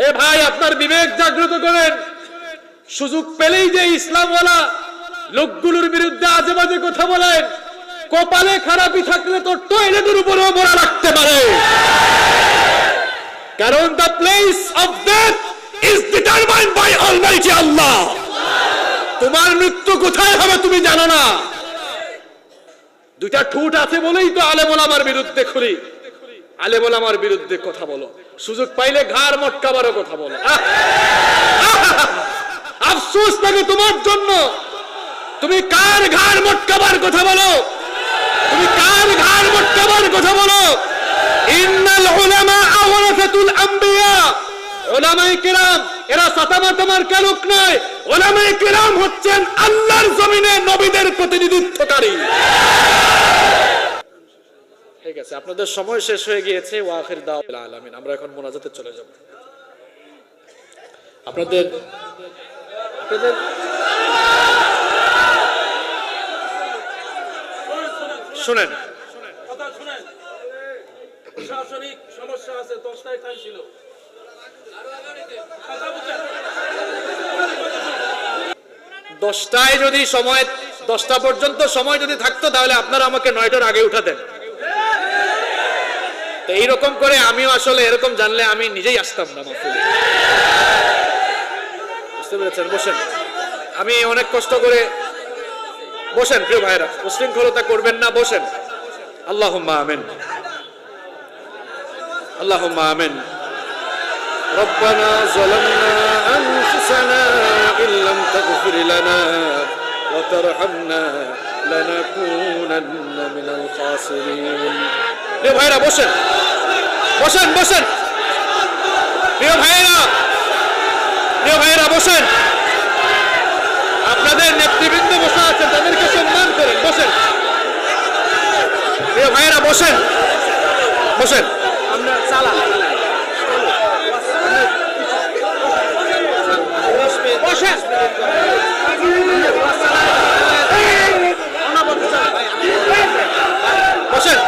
এ ভাই, আপনার বিবেক জাগ্রত করেন। সুযোগ পেলেই যে ইসলামওয়ালা লোকগুলোর বিরুদ্ধে আজে বাজে কথা বলেন, কপালে খারাপই থাকলে তো টয়লেটের উপরেও মোড়া রাখতে পারে। কারণ the place of death is determined by Almighty Allah. তোমার মৃত্যু কোথায় হবে তুমি জানো না। দুইটা ঠোঁট আছে বলেই তো আলেম ওলামার বিরুদ্ধে খুলি, আলেম ওলামার বিরুদ্ধে কথা বলো, সুযোগ পাইলে ঘাড় মটকাবারও কথা বলো। আফসোস লাগে তোমার জন্য। তুমি কার ঘাড় মটকাবার কথা বলো? তুমি কার ঘাড় মটকাবার কথা বলো? ইন্নাল উলামা আওরাসাতুল আম্বিয়া। উলামায়ে কেরাম এরা সাতামাতামার কালুক নয়। উলামায়ে কেরাম হচ্ছেন আল্লাহর জমিনে নবীদের প্রতিনিধিত্বকারী। ঠিক আছে, আপনাদের সময় শেষ হয়ে গিয়েছে। ওয়া আখির দাওয়াল আলামিন। আমরা এখন মোনাজাতে চলে যাব। আপনাদের শুনেন, কথা শুনেন। প্রশাসনিক সমস্যা আছে, 10টায় টাইম ছিল। 10টায় যদি সময়, 10টা পর্যন্ত সময় যদি থাকতো তাহলে আপনারা আমাকে 9টার আগে উঠাতেন। তো এইরকম করে আমিও আসলে এরকম জানলে আমি নিজেই আসতাম না মাহফিলে। বুঝতে পেরেছেন? বসেন, আমি অনেক কষ্ট করে। বসেন প্রিয় ভাইরা, উশৃঙ্খলতা করবেন না, বসেন। আল্লাহুম্মা আমিন, আল্লাহুম্মা আমিন। রব্বানা যালামনা আনফুসানা ইল্লাম তাগফির লানা ওয়া তারহামনা লানাকুনান্না মিনাল খাসিরিন। প্রিয় ভাইরা বসেন, বসেন, বসেন। প্রিয় ভাইরা, প্রিয় ভাইরা বসেন। আপনাদের নেতৃবৃন্দ বসে আছেন, তাদেরকে সম্মান করেন। বসেন প্রিয় ভাইরা, বসেন, বসেন। আমরা চালাই বসেন। বসেন,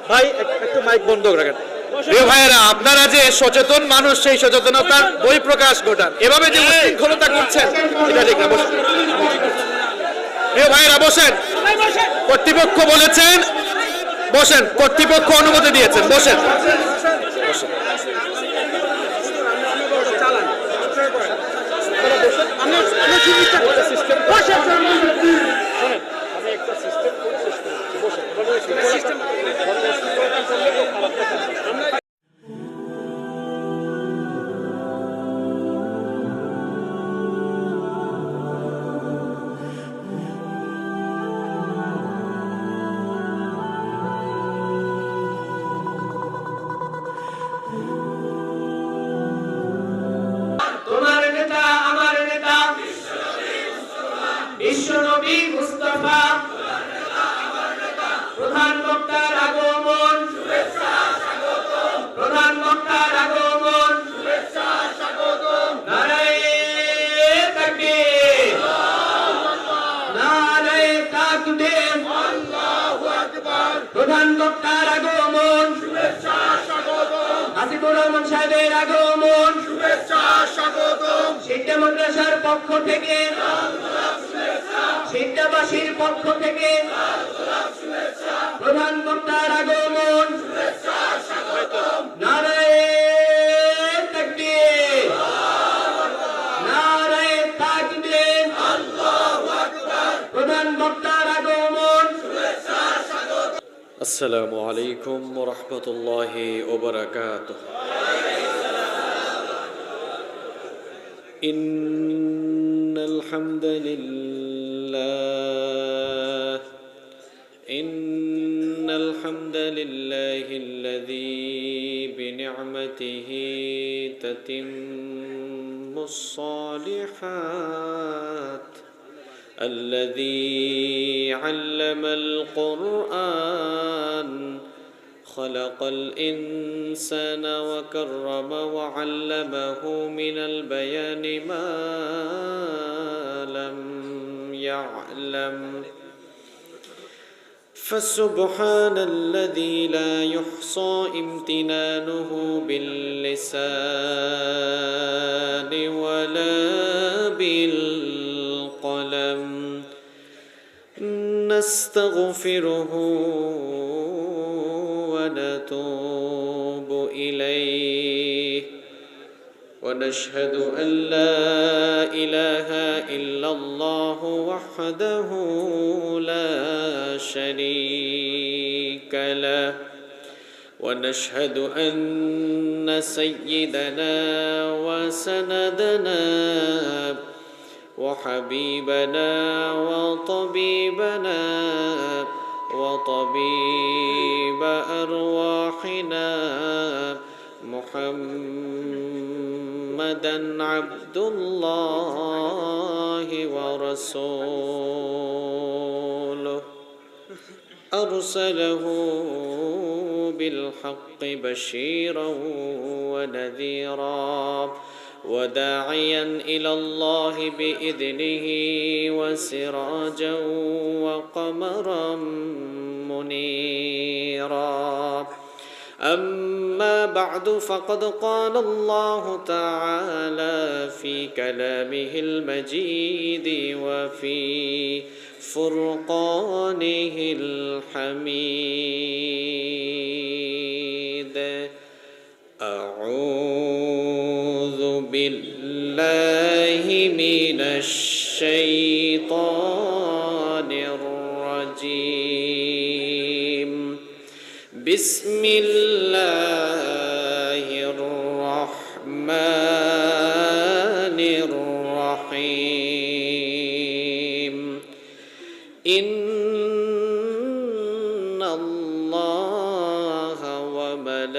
ভাই একটু মাইক বন্ধ রাখেন। প্রিয় ভাইয়েরা, আপনারা যে সচেতন মানুষ, সেই সচেতনতার বহিঃপ্রকাশ ঘটান। এভাবে যে উশৃঙ্খলতা করছেন এটা ঠিক না। বসেন প্রিয় ভাইয়েরা, বসেন। কর্তৃপক্ষ বলেছেন বসেন, কর্তৃপক্ষ অনুমতি দিয়েছেন। বসেন, বসেন। তোমার নেতা আমার নেতা বিশ্বনবী মুস্তাফা, প্রধান বক্তার আগমন, প্রধান বক্তার আগমন, নারায়ে তাকবীর, নারায়ে তাকবীর, আল্লাহু আকবার। প্রধান বক্তার আগমন, হাসিবুর রহমান সাহেবের আগমন, সিদ্ধা মাদ্রাসার পক্ষ থেকে, সিদ্ধাবাসীর পক্ষ থেকে প্রধান বক্তার আগমন, নারায়ে তাকবীর, নারায়ে তাকবীর, প্রধান বক্তার আগমন। আসসালামু আলাইকুম ওয়া রাহমাতুল্লাহি ওয়া বারাকাতুহু। ইন্নাল হামদালিল্লাহ, ইন্নাল হামদালিল্লাহিল্লাযী বিনি'মাতিহি তাতিম্মুস সালিহাত, الذي علم القرآن خلق الإنسان وكرم وعلمه من البيان ما لم يعلم فسبحان الذي لا يحصى امتنانه باللسان ولا بالقلم نستغفره ونتوب إليه ونشهد أن لا إله إلا الله وحده لا شريك له ونشهد أن سيدنا وسندنا وحبيبنا وطبيبنا وطبيب أرواحنا محمدًا عبد الله ورسوله أرسله بالحق بشيرا ونذيرا وداعيا إلى الله بإذنه وسراجا وقمرا منيرا أما بعد فقد قال الله تعالى في كلامه المجيد وفي فرقانه الحميد أعوذ بالله من الشيطان الرجيم بسم الله الرحمن الرحيم إن الله وملائكته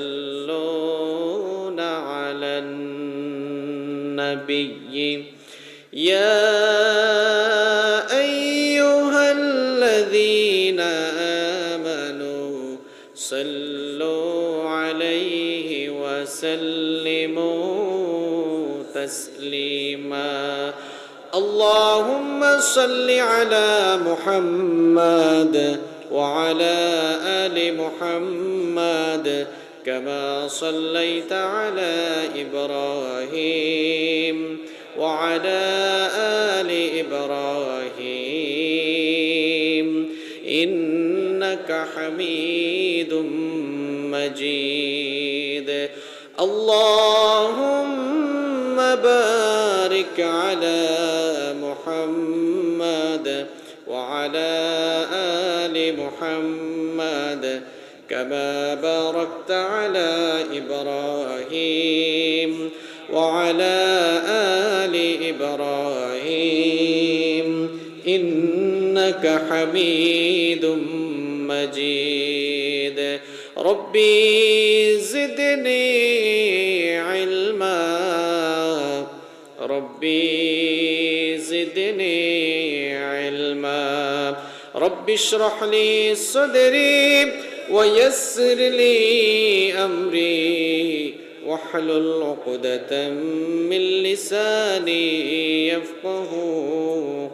يصلون على النبي يا أيها الذين آمنوا صلوا عليه وسلموا تسليما اللهم صل على محمد وعلى آل محمد كما صليت على إبراهيم وعلى آل إبراهيم إنك حميد مجيد اللهم بارك على محمد وعلى آل محمد كما باركت على إبراهيم وعلى آل إبراهيم إنك حميد مجيد ربي زدني علما ربي زدني علما ربي اشرح لي صدري ويسر لي أمري واحلل عقدة من لساني يفقه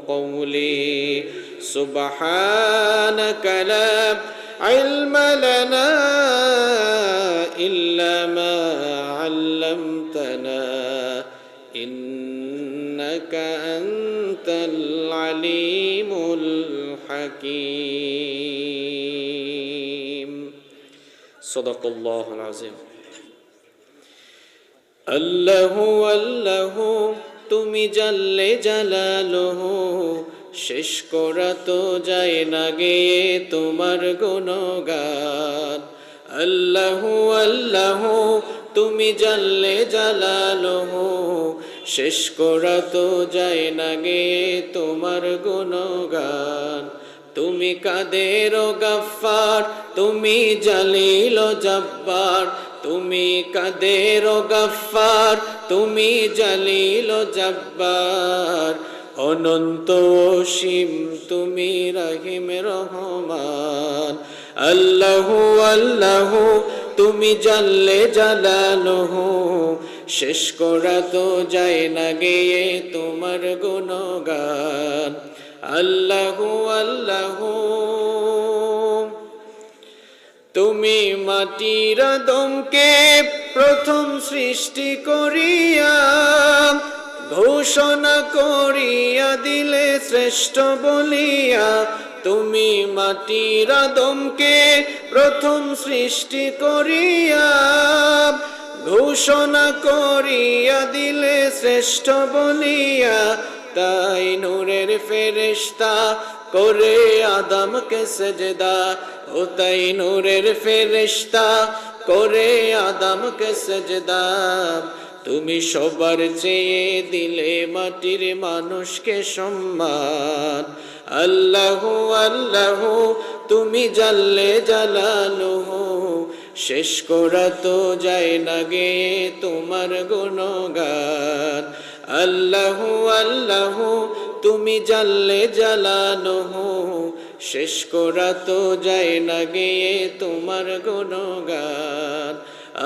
قولي سبحانك لا علم لنا إلا ما علمتنا إنك أنت العليم الحكيم صدق الله العظيم আল্লাহ আল্লাহ তুমি জাল্লে জালালহ শেষ করা তো যায় না গেয়ে তোমার গুণগান আল্লাহ আল্লাহ তুমি জাল্লে জালালহ শেষ করা তো যায় না গেয়ে তোমার গুণগান তুমি কাদের গফফার তুমি জলিল জব্বার তুমি কাদের গফফার তুমি জলিল জব্বার অনন্ত অসীম তুমি রহিম রহমান আল্লাহু আল্লাহু তুমি জাল্লে জালালহু শেষ করা তো যায় না গেয়ে তোমার গুণগান। আল্লাহু আল্লাহু তুমি মাটির আদমকে প্রথম সৃষ্টি করিয়া ঘোষণা করিয়া দিলে শ্রেষ্ঠ বলিয়া। তুমি মাটির আদমকে প্রথম সৃষ্টি করিয়া ঘোষণা করিয়া দিলে শ্রেষ্ঠ বলিয়া। তাই নূরের ফেরেশতা করে আদমকে সেজদা, ও তাই নূরের ফেরেশতা করে আদমকে সেজদা। তুমি সবার চেয়ে দিলে মাটির মানুষকে সম্মান। আল্লাহু আল্লাহু তুমি জাল্লে জালালুহু, শেষ করা তো যায় না গেয়ে তোমার গুণগান। আল্লাহু আল্লাহু তুমি জাল্লে জালালুহু, শেষ করা তো যায় না গেয়ে তোমার গুণগান।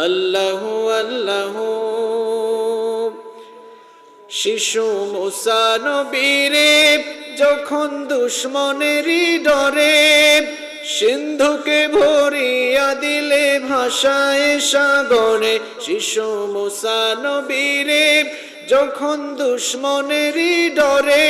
আল্লাহু আল্লাহু শিশু মুসা নবীরে যখন দুশ্মনেরই ডরে সিন্ধুকে ভরিয়া দিলে ভাষায় সাগরে। শিশু মুসা নবীরে যখন দুশ্মনেরই ডরে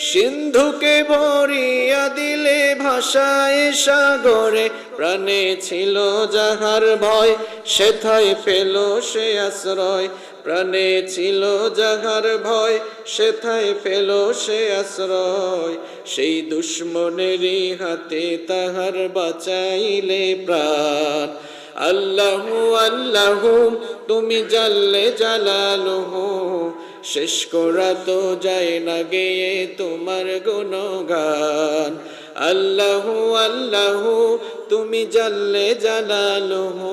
সিন্ধুকে ভরিয়া দিলে ভাষায় সাগরে। প্রাণে ছিল যাহার ভয় সেথায় পেল সে আশ্রয়। প্রাণে ছিল যাহার ভয় সেথায় পেল সে আশ্রয়। সেই দুশ্মনেরই হাতে তাহার বাঁচাইলে প্রাণ। আল্লাহু আল্লাহু তুমি জাল্লে জালালুহু, শেষ করা তো যায় না গেয়ে তোমার গুণগান। আল্লাহু আল্লাহু তুমি জাল্লে জালালুহু,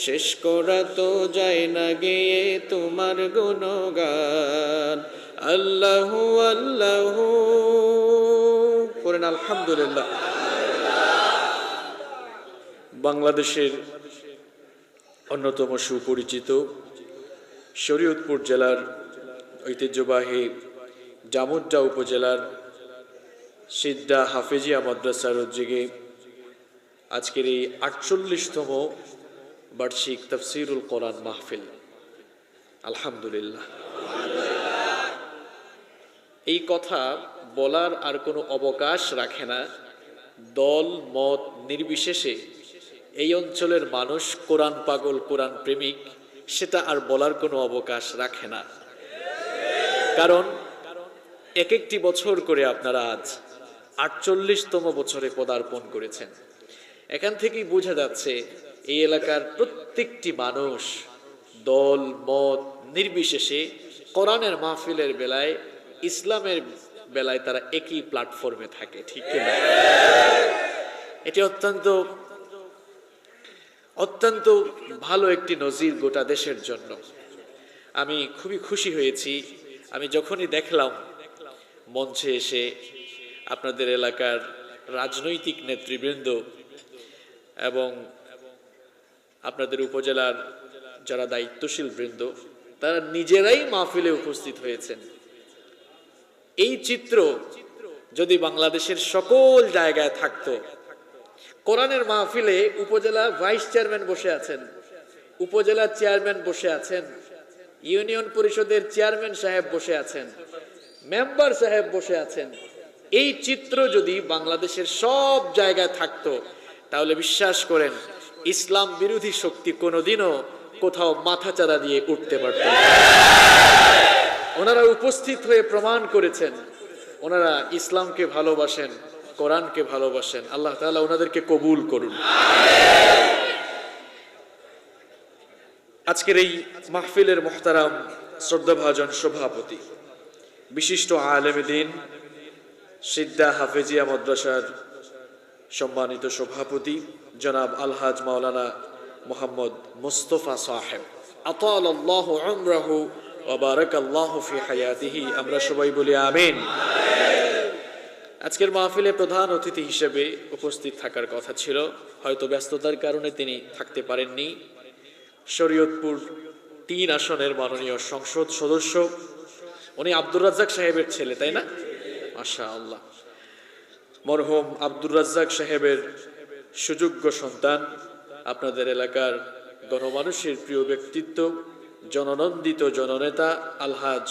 শেষ করা তো যায় না গেয়ে তোমার গুণগান। আল্লাহু আল্লাহু করেন আলহামদুলিল্লাহ। বাংলাদেশের অন্যতম সুপরিচিত শরীয়তপুর জেলার ঐতিহ্যবাহী জামুদ্রা উপজেলার সিদ্ধা হাফেজিয়া মাদ্রাসার উদ্যোগে আজকের এই ৪৮তম বার্ষিক তাফসীরুল কোরআন মাহফিল। আলহামদুলিল্লাহ। এই কথা বলার আর কোনো অবকাশ রাখে না। দল মত নির্বিশেষে এই অঞ্চলের মানুষ কোরআন পাগল, কোরআন প্রেমিক, সেটা আর বলার কোনো অবকাশ রাখে না। কারণ এক একটি বছর করে আপনারা আজ ৪৮তম বছরে পদার্পণ করেছেন। এখান থেকেই বোঝা যাচ্ছে এই এলাকার প্রত্যেকটি মানুষ দল মত নির্বিশেষে কোরআনের মাহফিলের বেলায়, ইসলামের বেলায় তারা একই প্ল্যাটফর্মে থাকে, ঠিক কিনা? এটি অত্যন্ত ভালো একটি নজির গোটা দেশের জন্য। আমি খুবই খুশি হয়েছি। আমি যখনই দেখলাম মঞ্চে এসে আপনাদের এলাকার রাজনৈতিক নেতৃবৃন্দ এবং আপনাদের উপজেলার যারা দায়িত্বশীল বৃন্দ তারা নিজেরাই মাহফিলে উপস্থিত হয়েছেন। এই চিত্র যদি বাংলাদেশের সকল জায়গায় থাকতো, কোরআনের মাহফিলে উপজেলা ভাইস চেয়ারম্যান বসে আছেন, উপজেলা চেয়ারম্যান বসে আছেন, ইউনিয়ন পরিষদের চেয়ারম্যান সাহেব বসে আছেন, মেম্বার সাহেব বসে আছেন, এই চিত্র যদি বাংলাদেশের সব জায়গায় থাকতো তাহলে বিশ্বাস করেন ইসলাম বিরোধী শক্তি কোনোদিনও কোথাও মাথাচাড়া দিয়ে উঠতে পারত না। ওনারা উপস্থিত হয়ে প্রমাণ করেছেন ওনারা ইসলামকে ভালোবাসেন, কোরআনকে ভালোবাসেন। আল্লাহ তাআলা ওনাদেরকে কবুল করুন। আজকের এই মাহফিলের মুহতারাম শ্রদ্ধাভাজন সভাপতি, বিশিষ্ট আলেম দ্বীন, সিদ্ধা হাফেজিয়া মাদ্রাসার সম্মানিত সভাপতি জনাব আলহাজ মাওলানা মোহাম্মদ মুস্তফা সাহেব, আতালাল্লাহু উমরাহু ওয়া বারাকাল্লাহু ফি হায়াতিহি। আমরা সবাই বলি আমিন। আজকের মাহফিলে প্রধান অতিথি হিসেবে উপস্থিত থাকার কথা ছিল, হয়তো ব্যস্ততার কারণে তিনি থাকতে পারেননি। শরীয়তপুর 3 আসনের মাননীয় সংসদ সদস্য, উনি আব্দুর রাজ্জাক সাহেবের ছেলে, তাই না? মাশাআল্লাহ। মরহুম আব্দুর রাজ্জাক সাহেবের সুযোগ্য সন্তান, আপনাদের এলাকার গণমানুষের প্রিয় ব্যক্তিত্ব, জননন্দিত জননেতা আলহাজ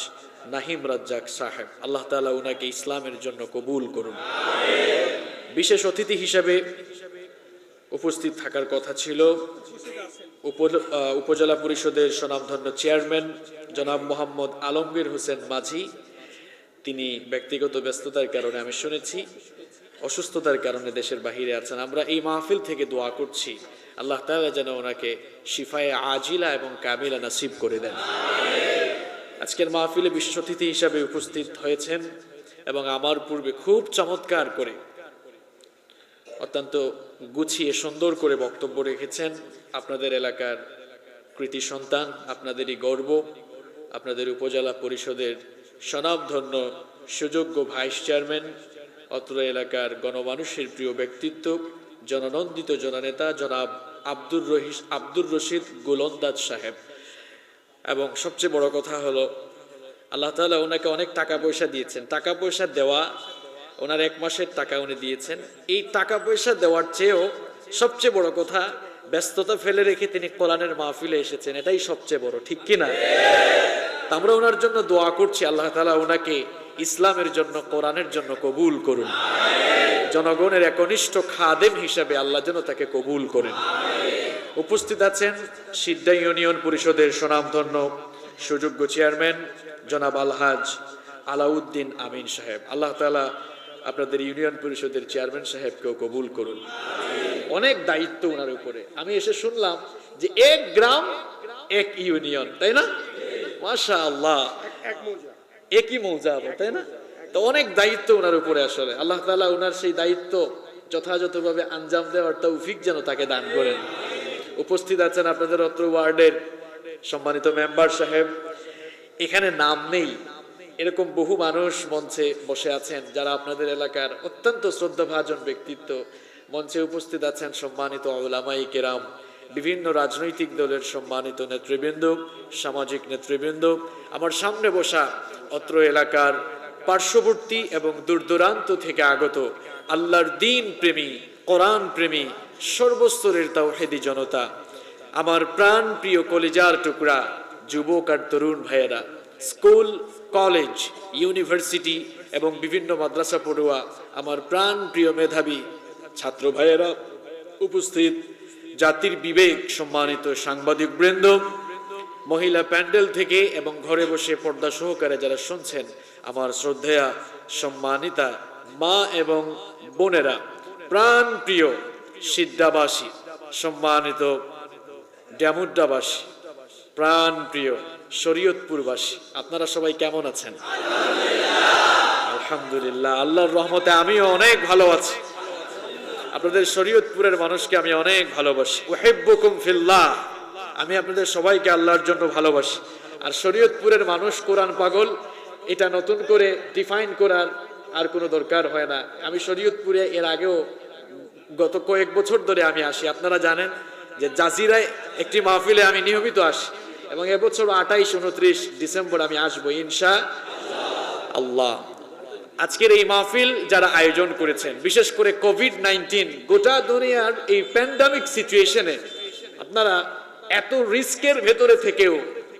নাহিম রাজ্জাক সাহেব, আল্লাহ তাআলা উনাকে ইসলামের জন্য কবুল করুন। বিশেষ অতিথি হিসাবে উপস্থিত থাকার কথা ছিল উপজেলা পরিষদের স্বনামধন্য চেয়ারম্যান জনাব মোহাম্মদ আলমগীর হোসেন মাঝি। তিনি ব্যক্তিগত ব্যস্ততার কারণে, আমি শুনেছি অসুস্থতার কারণে দেশের বাহিরে আছেন। আমরা এই মাহফিল থেকে দোয়া করছি আল্লাহ তাআলা যেন ওনাকে শিফায়ে আজিলা এবং কামিলা নসিব করে দেন। আজকের মাহফিলে বিশেষ অতিথি হিসাবে উপস্থিত হয়েছেন এবং আমার পূর্বে খুব চমৎকার করে, অত্যন্ত গুছিয়ে সুন্দর করে বক্তব্য রেখেছেন আপনাদের এলাকার কৃতি সন্তান, আপনাদেরই গর্ব, আপনাদের উপজেলা পরিষদের স্বনামধন্য সুযোগ্য ভাইস চেয়ারম্যান, অত্র এলাকার গণমানুষের প্রিয় ব্যক্তিত্ব, জননন্দিত জননেতা জনাব আব্দুর রশিদ গোলন্দাজ সাহেব। এবং সবচেয়ে বড় কথা হলো আল্লাহ তাআলা ওনাকে অনেক টাকা পয়সা দিয়েছেন। টাকা পয়সা দেওয়া, ওনার 1 মাসের টাকা উনি দিয়েছেন। এই টাকা পয়সা দেওয়ার চেয়েও সবচেয়ে বড় কথা, ব্যস্ততা ফেলে রেখে তিনি কোরআনের মাহফিলে এসেছেন, এটাই সবচেয়ে বড়, ঠিক কিনা? আমরা ওনার জন্য দোয়া করছি আল্লাহ তাআলা ওনাকে ইসলামের জন্য, কোরআনের জন্য কবুল করুন। জনগণের একনিষ্ঠ খাদেম হিসাবে আল্লাহ যেন তাকে কবুল করেন। উপস্থিত আছেন সিদ্ধা ইউনিয়ন পরিষদের স্বনামধন্য সুযোগ্য চেয়ারম্যান জনাব আলহাজ আলাউদ্দিন আমিন সাহেব। আল্লাহ তাআলা আপনাদের ইউনিয়ন পরিষদের চেয়ারম্যান সাহেবকেও কবুল করুন। অনেক দায়িত্ব ওনার উপরে। আমি এসে শুনলাম যে 1 গ্রাম 1 ইউনিয়ন, তাই না? মাশাআল্লাহ, একই মৌজা, তাই না? তো অনেক দায়িত্ব ওনার উপরে। আসলে আল্লাহ তাআলা ওনার সেই দায়িত্ব যথাযথভাবে আঞ্জাম দেওয়ার তৌফিক যেন তাকে দান করেন। উপস্থিত আছেন আপনাদের অত্র ওয়ার্ডের সম্মানিত মেম্বার সাহেব। এখানে নাম নেই, এরকম বহু মানুষ মঞ্চে বসে আছেন যারা আপনাদের এলাকার অত্যন্ত শ্রদ্ধাভাজন ব্যক্তিত্ব। মঞ্চে উপস্থিত আছেন সম্মানিত উলামায়ে কেরাম, বিভিন্ন রাজনৈতিক দলের সম্মানিত নেতৃবৃন্দ, সামাজিক নেতৃবৃন্দ। আমার সামনে বসা অত্র এলাকার পার্শ্ববর্তী এবং দূরদূরান্ত থেকে আগত আল্লাহর দ্বীন প্রেমী, কোরআন প্রেমী, সর্বস্তরের তাওহীদি জনতা, আমার প্রাণ প্রিয় কলিজার টুকরা যুবক আর তরুণ ভাইয়েরা, স্কুল, কলেজ, ইউনিভার্সিটি এবং বিভিন্ন মাদ্রাসা পড়ুয়া আমার প্রাণ প্রিয় মেধাবী ছাত্র ভাইয়েরা, উপস্থিত জাতির বিবেক সম্মানিত সাংবাদিক বৃন্দ, মহিলা প্যান্ডেল থেকে এবং ঘরে বসে পর্দা সহকারে যারা শুনছেন, আমার শ্রদ্ধেয়া সম্মানিতা মা এবং বোনেরা, প্রাণ প্রিয় সিদ্ধাবাসী, সম্মানিত ড্যামুড্ডাবাসী, প্রাণ প্রিয় শরীয়তপুরবাসী, আপনারা সবাই কেমন আছেন? আলহামদুলিল্লাহ, আল্লাহর রহমতে আমিও অনেক ভালো আছি। আপনাদের শরীয়তপুরের মানুষকে আমি অনেক ভালোবাসি। উহিব্বুকুম ফিল্লাহ, আমি আপনাদের সবাইকে আল্লাহর জন্য ভালোবাসি। আর শরীয়তপুরের মানুষ কোরআন পাগল, এটা নতুন করে ডিফাইন করার আর কোনো দরকার হয় না। আমি শরীয়তপুরে এর আগেও গত কয়েক বছর ধরে আমি আসি। আপনারা জানেন যে জাজিরায় একটি মাহফিলে আমি নিয়মিত আসি এবং এবছর 28-29 ডিসেম্বর আমি আসবো ইনশাআল্লাহ। আজকের এই মাহফিল যারা আয়োজন করেছেন, বিশেষ করে কোভিড-19 গোটা দুনিয়ার এই প্যান্ডামিক সিচুয়েশনে আপনারা এত রিস্কের ভেতরে থেকেও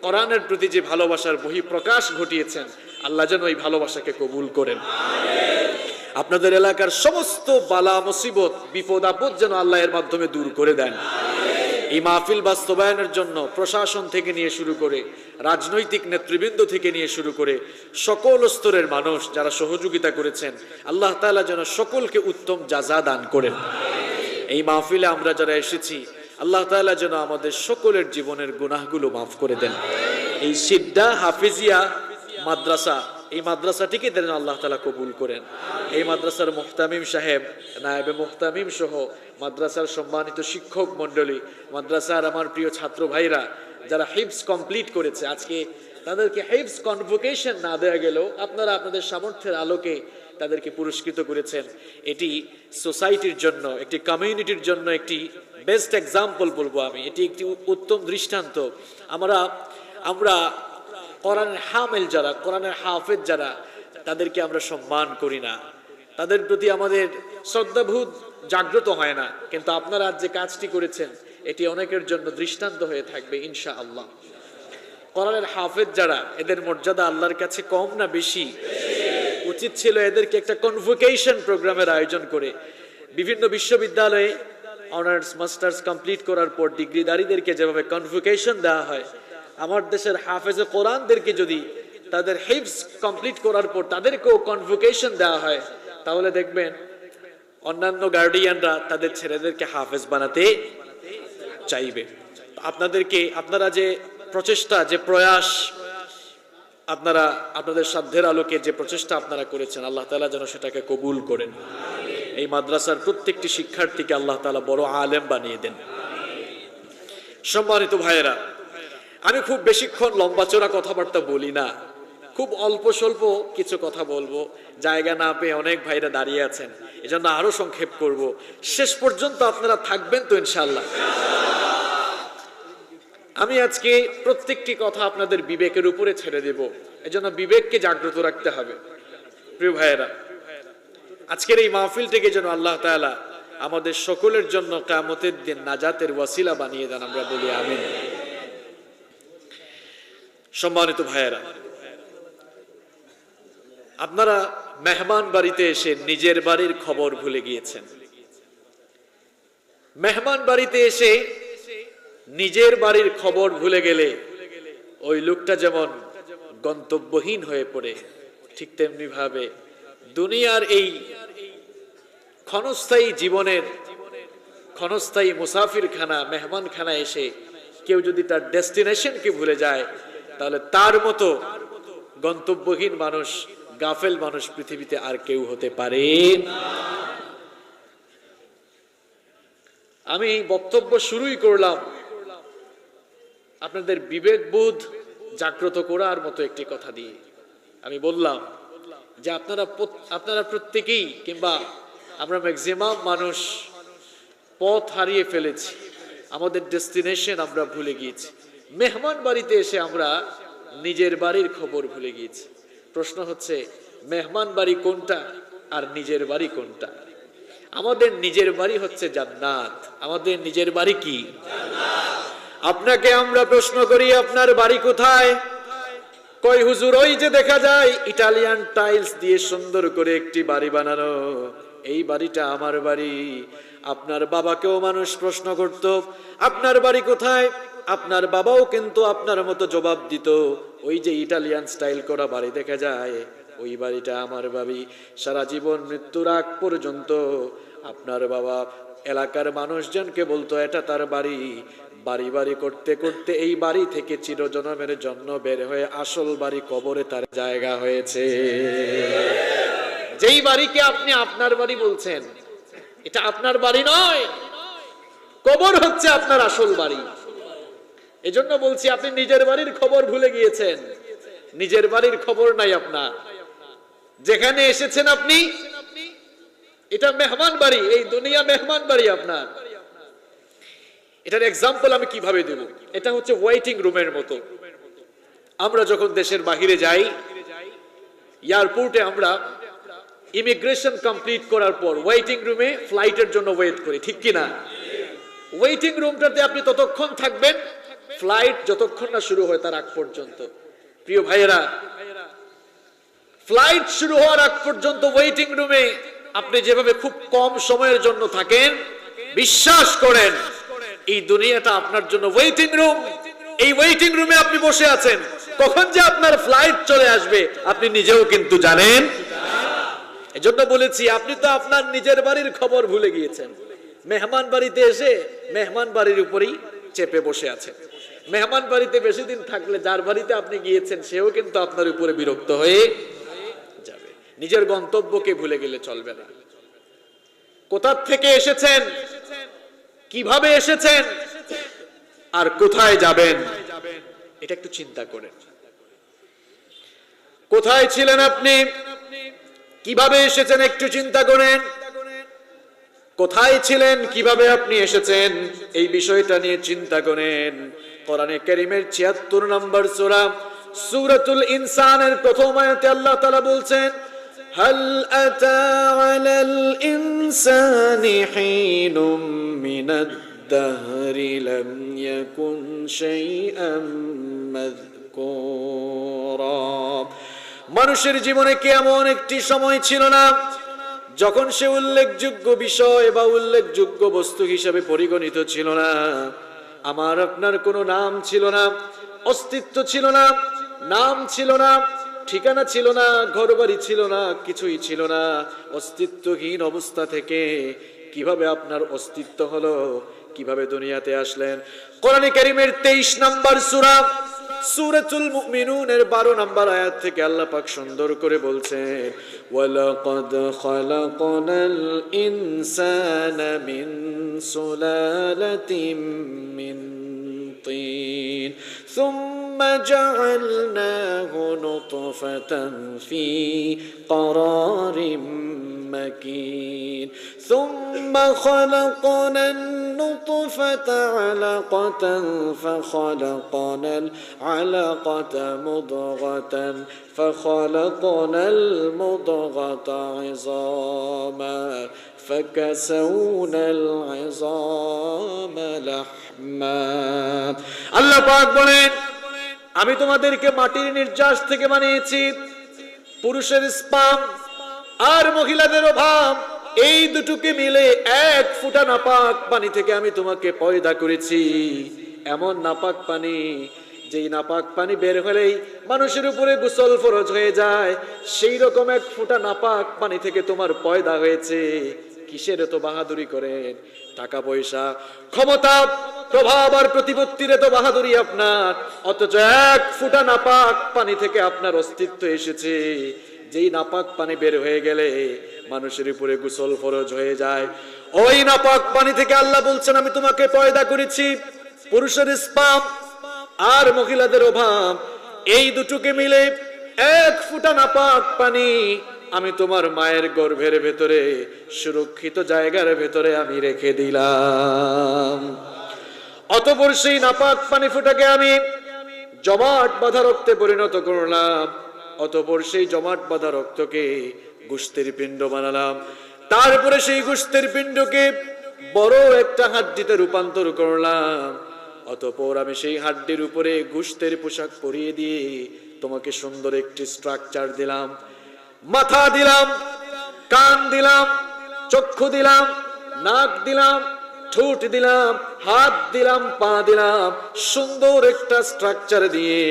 কোরআনের প্রতি যে ভালোবাসার বহিঃপ্রকাশ ঘটিয়েছেন, আল্লাহ যেন এই ভালোবাসাকে কবুল করেন। আপনাদের এলাকার সমস্ত বালা মুসিবত, বিপদ আপদ যেন আল্লাহ এর মাধ্যমে দূর করে দেন। এই মাহফিল বাস্তবায়নের জন্য প্রশাসন থেকে নিয়ে শুরু করে, রাজনৈতিক নেতৃবৃন্দ থেকে নিয়ে শুরু করে সকল স্তরের মানুষ যারা সহযোগিতা করেছেন, আল্লাহ তাআলা যেন সকলকে উত্তম জাযা দান করেন। এই মাহফিলে আমরা যারা এসেছি, আল্লাহ তাআলা যেন আমাদের সকলের জীবনের গুনাহগুলো মাফ করে দেন। এই সিদ্ধা হাফিজিয়া মাদ্রাসা, এই মাদ্রাসাটিকে যেন আল্লাহ তাআলা কবুল করেন। এই মাদ্রাসার মুহতামিম সাহেব, নায়েবে মুহতামিম সহ মাদ্রাসার সম্মানিত শিক্ষক মণ্ডলী, মাদ্রাসার আমার প্রিয় ছাত্র ভাইরা যারা হিফজ কমপ্লিট করেছে, আজকে তাদেরকে হিফজ কনভোকেশন না দেওয়া গেলেও আপনারা আপনাদের সামর্থ্যের আলোকে তাদেরকে পুরস্কৃত করেছেন। এটি সোসাইটির জন্য, একটি কমিউনিটির জন্য একটি বেস্ট এক্সাম্পল বলবো আমি। এটি একটি উত্তম দৃষ্টান্ত। আমরা আমরা কোরআনের হামেল যারা, কোরআনের হাফেজ যারা, তাদেরকে আমরা সম্মান করি না, তাদের প্রতি আমাদের শ্রদ্ধাবোধ জাগ্রত হয় না। কিন্তু আপনারা আজ যে কাজটি করেছেন এটি অনেকের জন্য দৃষ্টান্ত হয়ে থাকবে ইনশাআল্লাহ। কোরআনের হাফেজ যারা, এদের মর্যাদা আল্লাহর কাছে কম না বেশি? উচিত ছিল এদেরকে একটা কনভোকেশন প্রোগ্রামের আয়োজন করে বিভিন্ন বিশ্ববিদ্যালয়ে অনার্স মাস্টার্স কমপ্লিট করার পর ডিগ্রিধারীদেরকে যেভাবে কনভোকেশন দেওয়া হয়, আমার দেশের হাফেজে কোরআনদেরকে যদি তাদের হিফজ কমপ্লিট করার পর তাদেরকেও কনভোকেশন দেওয়া হয়, তাহলে দেখবেন অন্যান্য গার্ডিয়ানরা তাদের ছেলেদেরকে হাফেজ বানাতে চাইবে। আপনারা যে প্রচেষ্টা, যে প্রয়াস, আপনারা আপনাদের সাধ্যের আলোকে যে প্রচেষ্টা আপনারা করেছেন, আল্লাহ তাআলা যেন সেটাকে কবুল করেন। এই মাদ্রাসার প্রত্যেকটি শিক্ষার্থীকে আল্লাহ তাআলা বড় আলেম বানিয়ে দেন। সম্মানিত ভাইয়েরা, আমি খুব বেশিক্ষণ লম্বা চড়া কথাবার্তা বলি না, খুব অল্প স্বল্প কিছু কথা বলবো। জায়গা না পেয়ে অনেক ভাইরা দাঁড়িয়ে আছেন, এজন্য আরো সংক্ষেপ করব। শেষ পর্যন্ত আপনারা থাকবেন তো ইনশাআল্লাহ? আমি আজকে প্রত্যেকটি কথা আপনাদের বিবেকের উপরে ছেড়ে দেব, এজন্য বিবেককে জাগ্রত রাখতে হবে। প্রিয় ভাইয়েরা, আজকের এই মাহফিলটিকে যেন আল্লাহ তাআলা আমাদের সকলের জন্য কিয়ামতের দিন নাজাতের ওয়াসিলা বানিয়ে দেন, আমরা বলি আমিন। সম্মানিত ভাইয়েরা, আপনারা মেহমান বাড়িতে এসে নিজের বাড়ির খবর ভুলে গিয়েছেন। মেহমান বাড়িতে এসে নিজের বাড়ির খবর ভুলে গেলে ওই লোকটা যেমন গন্তব্যহীন হয়ে পড়ে, ঠিক তেমনি ভাবে দুনিয়ার এই ক্ষণস্থায়ী জীবনের ক্ষণস্থায়ী মুসাফিরখানা, মেহমানখানা এসে কেউ যদি তার ডেস্টিনেশনকে ভুলে যায়, তাহলে তার মতো গন্তব্যহীন মানুষ, গাফেল মানুষ পৃথিবীতে আর কেউ হতে পারে না। আমি বক্তব্য শুরুই করলাম আপনাদের বিবেকবোধ জাগ্রত করার মতো একটি কথা দিয়ে। আমি বললাম যে আপনারা প্রত্যেকেই, কিংবা আমরা ম্যাক্সিমাম মানুষ পথ হারিয়ে ফেলেছি, আমাদের ডেস্টিনেশন আমরা ভুলে গিয়েছি। মেহমান বাড়িতে এসে আমরা নিজের বাড়ির খবর ভুলে গিয়েছি। প্রশ্ন হচ্ছে, মেহমান বাড়ি কোনটা আর নিজের বাড়ি কোনটা? আমাদের নিজের বাড়ি হচ্ছে জান্নাত। আমাদের নিজের বাড়ি কি? আপনাকে আমরা প্রশ্ন করি, আপনার বাড়ি কোথায়? কই হুজুর, ওই যে দেখা যায় ইটালিয়ান টাইলস দিয়ে সুন্দর করে একটি বাড়ি বানানো, এই বাড়িটা আমার বাড়ি। আপনার বাবাকেও মানুষ প্রশ্ন করত, আপনার বাড়ি কোথায়? আপনার বাবাও কিন্তু আপনার মতো জবাব দিত, ওই যে ইটালিয়ান স্টাইল করা বাড়ি দেখা যায়, ওই বাড়িটা আমার বাড়ি। সারা জীবন মৃত্যুর আগ পর্যন্ত আপনার বাবা এলাকার মানুষজনকে বলতো এটা তার বাড়ি। বাড়ি বাড়ি করতে করতে এই বাড়ি থেকে চিরজনমের জন্য বের হয়ে আসল বাড়ি কবরে তার জায়গা হয়েছে। যেই বাড়িকে আপনি আপনার বাড়ি বলছেন, এটা আপনার বাড়ি নয়, কবর হচ্ছে আপনার আসল বাড়ি। এজন্য বলছি, আপনি নিজের বাড়ির খবর ভুলে গিয়েছেন। নিজের বাড়ির খবর নাই আপনার। যেখানে এসেছেন আপনি, এটা মেহমান বাড়ি, এই দুনিয়া মেহমান বাড়ি আপনার। এটার এক্সাম্পল আমি কিভাবে দেব? এটা হচ্ছে ওয়েটিং রুমের মতো। আমরা যখন দেশের বাহিরে যাই, এয়ারপোর্টে আমরা ইমিগ্রেশন কমপ্লিট করার পর ওয়েটিং রুমে ফ্লাইটের জন্য ওয়েট করি, ঠিক কিনা? ওয়েটিং রুমটাতে আপনি ততক্ষণ থাকবেন ফ্লাইট যতক্ষণ না শুরু হয় তার আগ পর্যন্ত। প্রিয় ভাইয়েরা, ফ্লাইট শুরু হওয়ার আগ পর্যন্ত ওয়েটিং রুমে আপনি যেভাবে খুব কম সময়ের জন্য থাকেন, বিশ্বাস করেন এই দুনিয়াটা আপনার জন্য ওয়েটিং রুম। এই ওয়েটিং রুমে আপনি বসে আছেন, কখন যে আপনার ফ্লাইট চলে আসবে আপনি নিজেও কিন্তু জানেন। এজন্য বলেছি, আপনি তো আপনার নিজের বাড়ির খবর ভুলে গিয়েছেন। মেহমান বাড়িতে এসে মেহমান বাড়ির উপরেই চেপে বসে আছেন। মেহমান বাড়িতে বেশি দিন থাকলে যার বাড়িতে আপনি গিয়েছেন সেও কিন্তু আপনার উপরে বিরক্ত হয়ে যাবে। নিজের গন্তব্যকে ভুলে গেলে চলবে না। কোথা থেকে এসেছেন, কিভাবে এসেছেন, আর কোথায় যাবেন, এটা একটু চিন্তা করেন। কোথায় ছিলেন আপনি, কিভাবে এসেছেন, একটু চিন্তা করেন। কোথায় ছিলেন, কিভাবে আপনি এসেছেন, এই বিষয়টা নিয়ে চিন্তা করেন। কোরআনে কারীমের ৭৬ নম্বর সূরা সূরাতুল ইনসানের প্রথম আয়াতে আল্লাহ তাআলা বলছেন, হাল আতা আলাল ইনসানি হিনুম মিনাদ দাহরি লাম ইয়াকুন শাইআম মাযকুরা। মানুষের জীবনে কি এমন একটি সময় ছিল না যখন সে উল্লেখযোগ্য বিষয় বা উল্লেখযোগ্য বস্তু হিসাবে পরিগণিত ছিল না? আমার আপনার কোনো নাম ছিল না, অস্তিত্ব ছিল না, নাম ছিল না, ঠিকানা ছিল না, ঘরবাড়ি ছিল না, কিছুই ছিল না। অস্তিত্বহীন অবস্থা থেকে কিভাবে আপনার অস্তিত্ব হলো, কিভাবে দুনিয়াতে আসলেন? কোরআনে কারীমের 23 নম্বর সূরা সূরাতুল মুমিনুনের 12 নম্বর আয়াত থেকে আল্লাহ পাক সুন্দর করে বলছেন, ওয়ালাকাদ খালাকনাল ইনসানা মিন সুলালাতিন মিন তিন সুম্মা জাআলনাহু নুতফাতান ফি ক্বারারিম مكين ثم خلقنا النطفة علقة فخلقنا العلقة مضغة فخلقنا المضغة عظاما فكسونا العظام لحما আল্লাহ পাক বলেন, আমি তোমাদেরকে মাটির নির্যাস থেকে বানিয়েছি। পুরুষের স্পাম আর মহিলাদের অভাব, এই দুটোকে মিলে এক ফোঁটা নাপাক পানি থেকে আমি তোমাকে পয়দা করেছি। এমন নাপাক পানি, যেই নাপাক পানি বের হলেই মানুষের উপরে গোসল ফরজ হয়ে যায়, সেই রকম এক ফোঁটা নাপাক পানি থেকে তোমার পয়দা হয়েছে। কিসের এত বাহাদুরি করেন? টাকা পয়সা, ক্ষমতা, প্রভাব আর প্রতিপত্তির এত বাহাদুরি আপনার, অথচ এক ফোঁটা নাপাক পানি থেকে আপনার অস্তিত্ব এসেছে। যেই নাপাক পানি বের হয়ে গেলে মানুষের উপরে গোসল ফরজ হয়ে যায়, ওই নাপাক পানি থেকে আল্লাহ বলছেন, আমি তোমাকে পয়দা করেছি। পুরুষের স্পাম আর মহিলাদের অভাব, এই দুটোকে মিলে এক ফোঁটা নাপাক পানি আমি তোমার মায়ের গর্ভের ভেতরে সুরক্ষিত জায়গার ভেতরে আমি রেখে দিলাম। অতঃপর সেই নাপাক পানি ফোঁটাকে আমি জমাট বাঁধা রক্তে পরিণত করলাম। অতঃপর সেই জমাট বাঁধা রক্তকে গোশতের পিণ্ড বানালাম। তারপরে সেই গোশতের পিণ্ডকে বড় একটা হাড্ডিতে রূপান্তর করলাম। অতঃপর আমি সেই হাড্ডির উপরে গোশতের পোশাক পরিয়ে দিয়ে তোমাকে সুন্দর একটি স্ট্রাকচার দিলাম। মাথা দিলাম, কান দিলাম, চক্ষু দিলাম, নাক দিলাম, ঠোঁট দিলাম, হাত দিলাম, পা দিলাম, সুন্দর একটা স্ট্রাকচার দিয়ে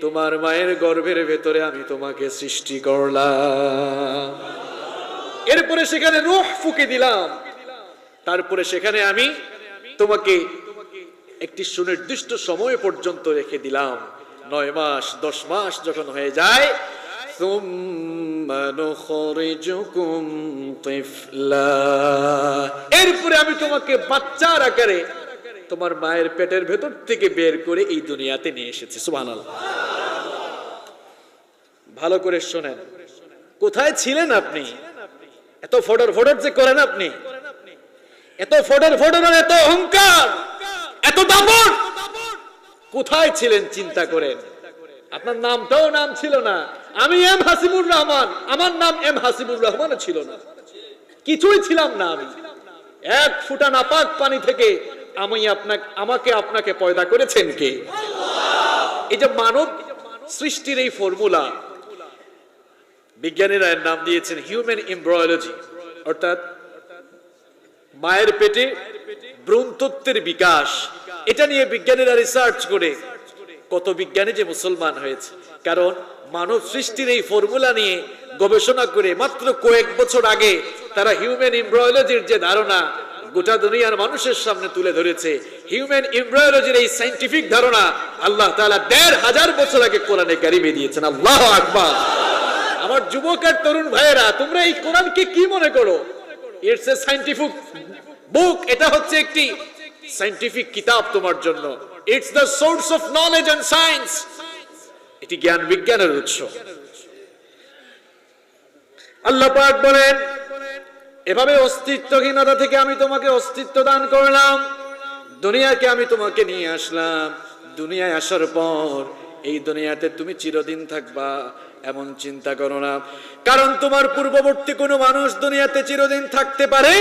তোমার মায়ের গর্ভের ভেতরে আমি তোমাকে সৃষ্টি করলাম। এরপরে সেখানে রূহ ফুঁকে দিলাম। তারপরে সেখানে আমি তোমাকে একটি সুনির্দিষ্ট সময় পর্যন্ত রেখে দিলাম। 9 মাস 10 মাস যখন হয়ে যায়, এরপরে আমি তোমাকে বাচ্চার আকারে তোমার মায়ের পেটের ভেতর থেকে বের করে এই দুনিয়াতে নিয়ে এসেছি। সুবহানাল্লাহ। ভালো করে শোনেন, কোথায় ছিলেন আপনি? এত ফডর ফডর যে করেন আপনি, এত ফডর ফডর, এত অহংকার, এত দাপট, কোথায় ছিলেন চিন্তা করেন। আপনার নামটাও নাম ছিল না। আমি এম হাসিবুর রহমান, আমার নাম এম হাসিবুর রহমান ছিল না, কিছুই ছিলাম না। আমি এক ফোঁটা নাপাক পানি থেকে আমাকে আপনাকে পয়দা করেছেন কে? এই যে মানব সৃষ্টির এই ফর্মুলা, বিজ্ঞানীরা এর নাম দিয়েছেন হিউম্যান এমব্রায়োলজি, অর্থাৎ মায়ের পেটে ভ্রূণতত্ত্বের বিকাশ। এটা নিয়ে বিজ্ঞানীরা রিসার্চ করে কত বিজ্ঞানী যে মুসলমান হয়েছে, কারণ মানব সৃষ্টির এই ফর্মুলা নিয়ে গবেষণা করে মাত্র কয়েক বছর আগে তারা হিউম্যান এমব্রায়োলজির যে ধারণা গোটা দুনিয়ার মানুষের সামনে তুলে ধরেছে। হিউম্যান এমব্রায়োলজির এই সায়েন্টিফিক ধারণা আল্লাহ তাআলা 1500 বছর আগে কোরআনে কারিমে দিয়েছেন। আল্লাহু আকবার। আমার যুবক আর তরুণ ভাইয়েরা, তোমরা এই কোরআনকে কি মনে করো? It's a scientific book. এটা হচ্ছে একটি সায়েন্টিফিক কিতাব তোমার জন্য। It's the source of knowledge and science. এটি জ্ঞান বিজ্ঞানের উৎস। আল্লাহ পাক বলেন, এভাবে অস্তিত্বহীনতা থেকে আমি তোমাকে অস্তিত্ব দান করলাম, দুনিয়াকে আমি তোমাকে নিয়ে আসলাম। দুনিয়ায় আসার পর এই দুনিয়াতে তুমি চিরদিন থাকবা এমন চিন্তা করো না, কারণ তোমার পূর্ববর্তী কোনো মানুষ দুনিয়াতে চিরদিন থাকতে পারে?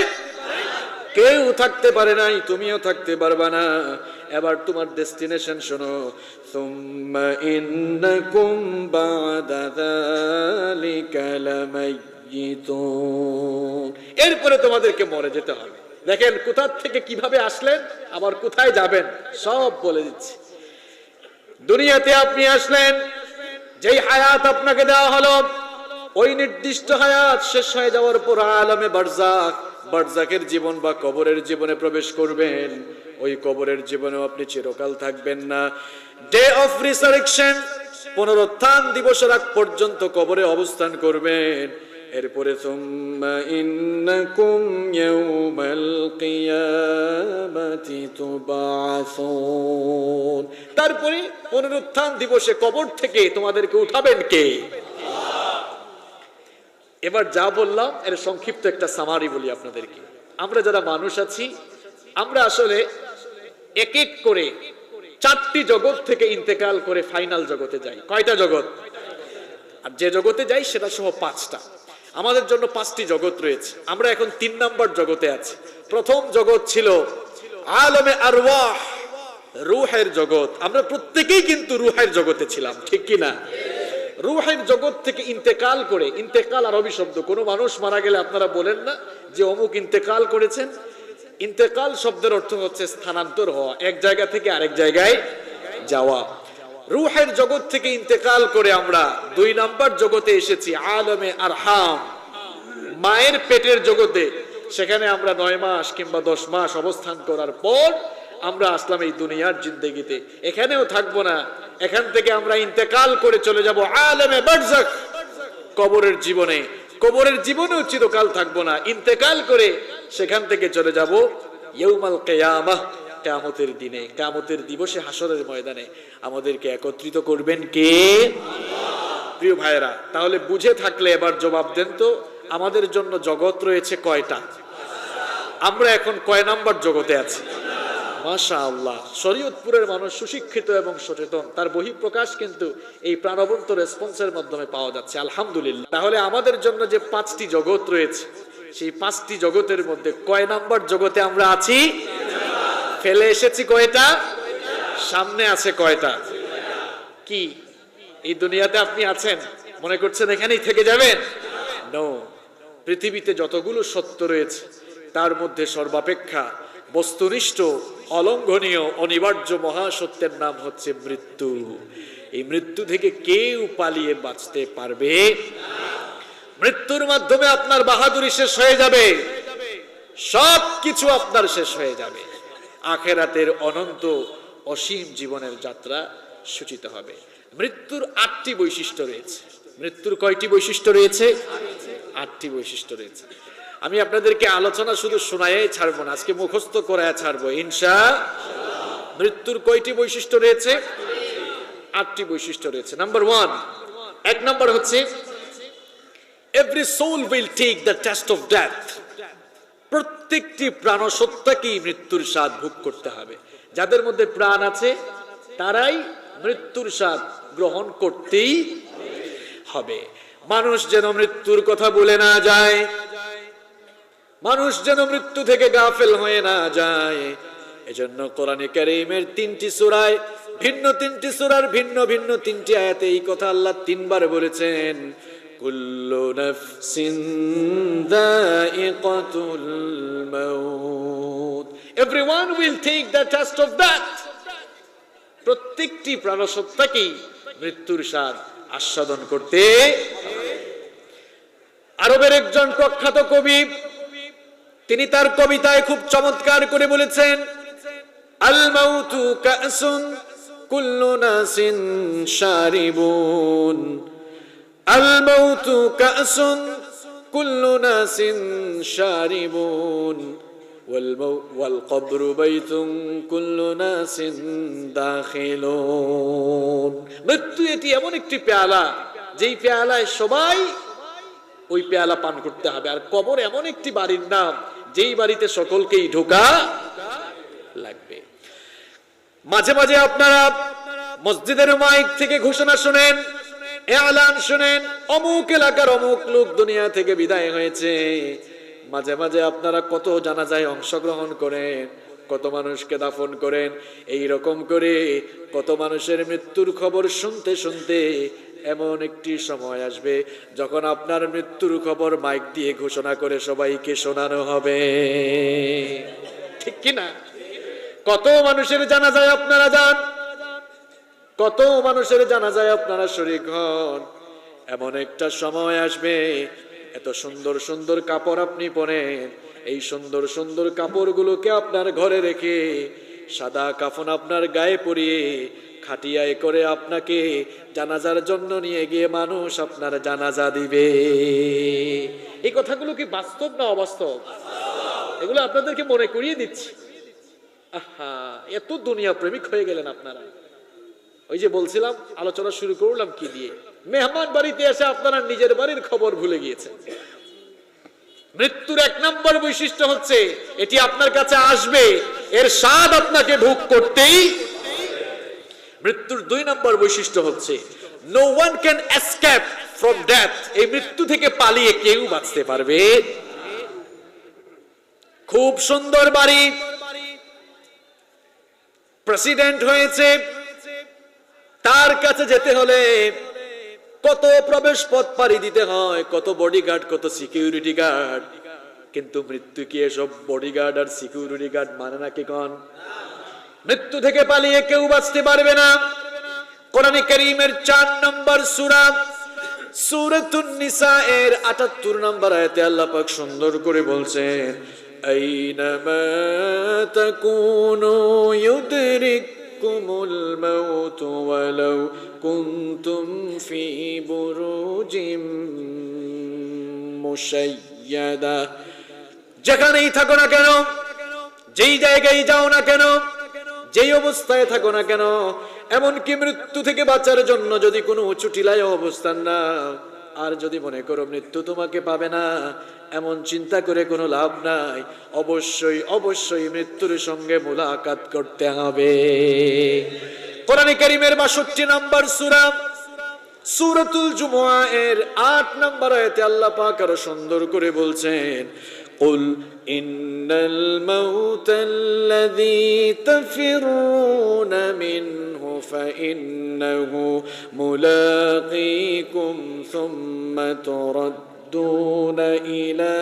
কেউ থাকতে পারে নাই, তুমিও থাকতে পারবা না। এবার তোমার ডেস্টিনেশন শোনো, সুম্মা ইন্নাকুম বাদা যালিকা লামাইয়িতুন, এরপরে তোমাদেরকে মরে যেতে হবে। দেখেন কোথা থেকে কিভাবে আসলেন, আবার কোথায় যাবেন সব বলে দিচ্ছি। দুনিয়াতে আপনি আসলেন, যেই হায়াত আপনাকে দেওয়া হলো ওই নির্দিষ্ট হায়াত শেষ হয়ে যাওয়ার পর আলামে বারজাখ, বারজাখের জীবন বা কবরের জীবনে প্রবেশ করবেন। ওই কবরের জীবনেও আপনি চিরকাল থাকবেন না। ডে অফ রিসারেকশন, পুনরুত্থান দিবসের আগ পর্যন্ত কবরে অবস্থান করবেন। এরপরে সুম্মা ইন্নাকুম ইয়াউমাল কিয়ামাতি তুবাসুন, তারপরে পুনরুত্থান দিবসে কবর থেকে তোমাদেরকে উঠাবেন কে? এবার যা বললাম এর সংক্ষিপ্ত একটা সামারি বলি আপনাদেরকে। আমরা যারা মানুষ আছি, আমরা আসলে এক এক করে 4টি জগৎ থেকে ইন্তেকাল করে ফাইনাল জগতে যাই। কয়টা জগৎ? আর যে জগতে যাই সেটা সহ 5টা। আমাদের জন্য 5টি জগৎ রয়েছে। আমরা এখন 3 নাম্বার জগতে আছি। প্রথম জগৎ ছিল আলমে আরওয়াহ, রূহের জগৎ। আমরা প্রত্যেকেই কিন্তু রূহের জগতে ছিলাম, ঠিক কি না? রূহের জগৎ থেকে ইন্তেকাল করে, ইন্তেকাল আরবি শব্দ, কোনো মানুষ মারা গেলে আপনারা বলেন না যে অমুক ইন্তেকাল করেছেন। ইন্তেকাল শব্দের অর্থ হচ্ছে স্থানান্তর হওয়া, এক জায়গা থেকে আরেক জায়গায় যাওয়া। রূহের জগৎ থেকে ইন্তেকাল করে আমরা 2 নাম্বার জগতে এসেছি, আলমে আরহাম, মায়ের পেটের জগতে। সেখানে আমরা 9 মাস কিংবা 10 মাস অবস্থান করার পর আমরা আসলাম এই দুনিয়ার জিন্দেগিতে। এখানেও থাকবো না, এখান থেকে আমরা ইন্তেকাল করে চলে যাব আলমে বারজাখ, কবরের জীবনে। কবরের জীবনেও চিরকাল থাকবো না, ইন্তেকাল করে সেখান থেকে চলে যাব ইয়াউমাল কিয়ামাহ, কিয়ামতের দিনে, কিয়ামতের দিবসে, হাসরের ময়দানে আমাদেরকে একত্রিত করবেন কে? প্রিয় ভাইয়েরা, তাহলে বুঝে থাকলে এবার জবাব দেন তো, আমাদের জন্য জগৎ রয়েছে কয়টা? আমরা এখন কয় নাম্বার জগতে আছি? মাশাআল্লাহ, শরীয়তপুরের মানুষ সুশিক্ষিত এবং সচেতন, তার বহিঃপ্রকাশ কিন্তু এই প্রাণবন্ত রেসপন্সের মাধ্যমে পাওয়া যাচ্ছে, আলহামদুলিল্লাহ। তাহলে আমাদের জন্য যে 5টি জগৎ রয়েছে, সেই 5টি জগতের মধ্যে কয় নাম্বার জগতে আমরা আছি? ফেলে এসেছি কয়টা? সামনে আছে কয়টা? কি এই দুনিয়াতে আপনি আছেন মনে করছেন এখানেই থেকে যাবেন? নো, পৃথিবীতে যতগুলো সত্য রয়েছে তার মধ্যে সর্বাপেক্ষা বস্তুনিষ্ঠ, অলঙ্ঘনীয়, অনিবার্য মহাসত্যের নাম হচ্ছে মৃত্যু। এই মৃত্যু থেকে কেউ পালিয়ে বাঁচতে পারবে? মৃত্যুর মাধ্যমে আপনার বাহাদুরি শেষ হয়ে যাবে, সবকিছু আপনার শেষ হয়ে যাবে। আখেরাতের অনন্ত অসীম জীবনের যাত্রা সূচিত হবে। মৃত্যুর 8টি বৈশিষ্ট্য রয়েছে। মৃত্যুর কয়টি বৈশিষ্ট্য রয়েছে? 8টি বৈশিষ্ট্য রয়েছে। আমি আপনাদেরকে আলোচনা শুধু শোনায় ছাড়বো না, আজকে মুখস্থ করায় ছাড়বো ইনশাআল্লাহ। মৃত্যুর কয়টি বৈশিষ্ট্য রয়েছে? 8টি বৈশিষ্ট্য রয়েছে। নাম্বার 1, 1 নাম্বার হচ্ছে every soul will take the test of death. প্রত্যেকটি প্রাণসত্তাকেই মৃত্যুর স্বাদ ভোগ করতে হবে। যাদের মধ্যে প্রাণ আছে তারাই মৃত্যুর স্বাদ গ্রহণ করতেই হবে। মানুষ যেন মৃত্যুর কথা বলে না যায়, মানুষ যেন মৃত্যু থেকে গাফেল হয়ে না যায়। এজন্য কোরআনে কারীমের 3টি সূরায়, ভিন্ন 3টি সূরার ভিন্ন ভিন্ন 3টি আয়াতে এই কথা আল্লাহ 3 বার বলেছেন, কুল্লু নাফসিন যায়িকাতুল মাউত, everyone will take the test of that. প্রত্যেকটি প্রাণসত্তাকেই মৃত্যুর স্বাদ আস্বাদন করতে। আরবের একজন প্রখ্যাত কবি, তিনি তার কবিতায় খুব চমৎকার করে বলেছেন, আল মাউতু কাসুন কুল্লু নাসিন শারিবুন, আল মাউতু কাসুন কুল্লু নাসিন শারিবুন, ওয়াল কবরু বাইতুন কুল্লু নাসিন দাখিলুন। মৃত্যু এটি এমন একটি পেয়ালা, যেই পেয়ালায় সবাই ওই পেয়ালা পান করতে হবে। আর কবর এমন একটি বাড়ির নাম, যেই বাড়িতে সকলকেই ঢোকা লাগবে। মাঝে মাঝে আপনারা মসজিদের মাইক থেকে ঘোষণা শুনেন, এলান শুনেন, অমুক এলাকার অমুক লোক দুনিয়া থেকে বিদায় হয়েছে। মাঝে মাঝে আপনারা কত জানাজায় অংশগ্রহণ করেন, কত মানুষকে দাফন করেন। এই রকম করে কত মানুষের মৃত্যুর খবর শুনতে শুনতে এমন একটি সময় আসবে যখন আপনার মৃত্যুর খবর মাইক দিয়ে ঘোষণা করে সবাইকে শোনানো হবে, ঠিক কিনা? কত মানুষের জানাজায় আপনারা যান, কত মানুষের জানাজায় আপনারা শরীক হন। এমন একটা সময় আসবে, এত সুন্দর সুন্দর কাপড় আপনি পরেন, এই সুন্দর সুন্দর কাপড়গুলোকে আপনার ঘরে রেখে সাদা কাফন আপনার গায়ে পরিয়ে খাটিয়ায় করে আপনাকে জানাজার জন্য নিয়ে গিয়ে মানুষ আপনার জানাজা দিবে। এই কথাগুলো কি বাস্তব না অবাস্তব? এগুলো আপনাদেরকে মনে করিয়ে দিচ্ছি। আহা, এত দুনিয়া প্রেমিক হয়ে গেলেন আপনারা। ওই যে বলছিলাম, আলোচনা শুরু করলাম কি দিয়ে? মেহমান বাড়িতে এসে আপনারা নিজের বাড়ির খবর ভুলে গিয়েছেন। মৃত্যুর 1 নম্বর বৈশিষ্ট্য হচ্ছে এটি আপনার কাছে আসবে, এর স্বাদ আপনাকে ভোগ করতেই। মৃত্যুর 2 নম্বর বৈশিষ্ট্য হচ্ছে no one can escape from death. এই মৃত্যু থেকে পালিয়ে কেউ বাঁচতে পারবে। খুব সুন্দর বাড়ি, প্রেসিডেন্ট হয়েছে, তার কাছে যেতে হলে কত প্রবেশ পথ পাড়ি দিতে হয়, কত বডিগার্ড, কত সিকিউরিটি গার্ড। কিন্তু মৃত্যু কি এসব বডিগার্ড আর সিকিউরিটি গার্ড মানে নাকি? কোন মৃত্যু থেকে পালিয়ে কেউ বাঁচতে পারবে না। কোরআনে কারীমের 4 নম্বর সূরা সূরাতুন নিসা এর 78 নম্বর আয়াতে আল্লাহ পাক সুন্দর করে বলছেন, আইনামা তাকুনু ইউদরিকুমুল মাউত ওয়ালাউ কুনতুম ফি বুরুজিম মুশাইয়াদা। যেখানেই থাকো না কেন, যেই জায়গায় যাও না কেন, যেই অবস্থায় থাকো না কেন, এমনকি মৃত্যু থেকে বাঁচার জন্য যদি কোনো উঁচু টিলায় অবস্থান না, আর যদি মনে করো মৃত্যু তোমাকে পাবে না, এমন চিন্তা করে কোনো লাভ নাই। অবশ্যই অবশ্যই মৃত্যুর সঙ্গে মুলাকাত করতে হবে। কোরআনে কারীমের 62 নম্বর সূরা সূরাতুল জুমুআ এর 8 নম্বর আয়াতে আল্লাহ পাক আরো সুন্দর করে বলছেন, قل إن الموت الذي تفرون منه فإنه ملاقيكم ثم تردون إلى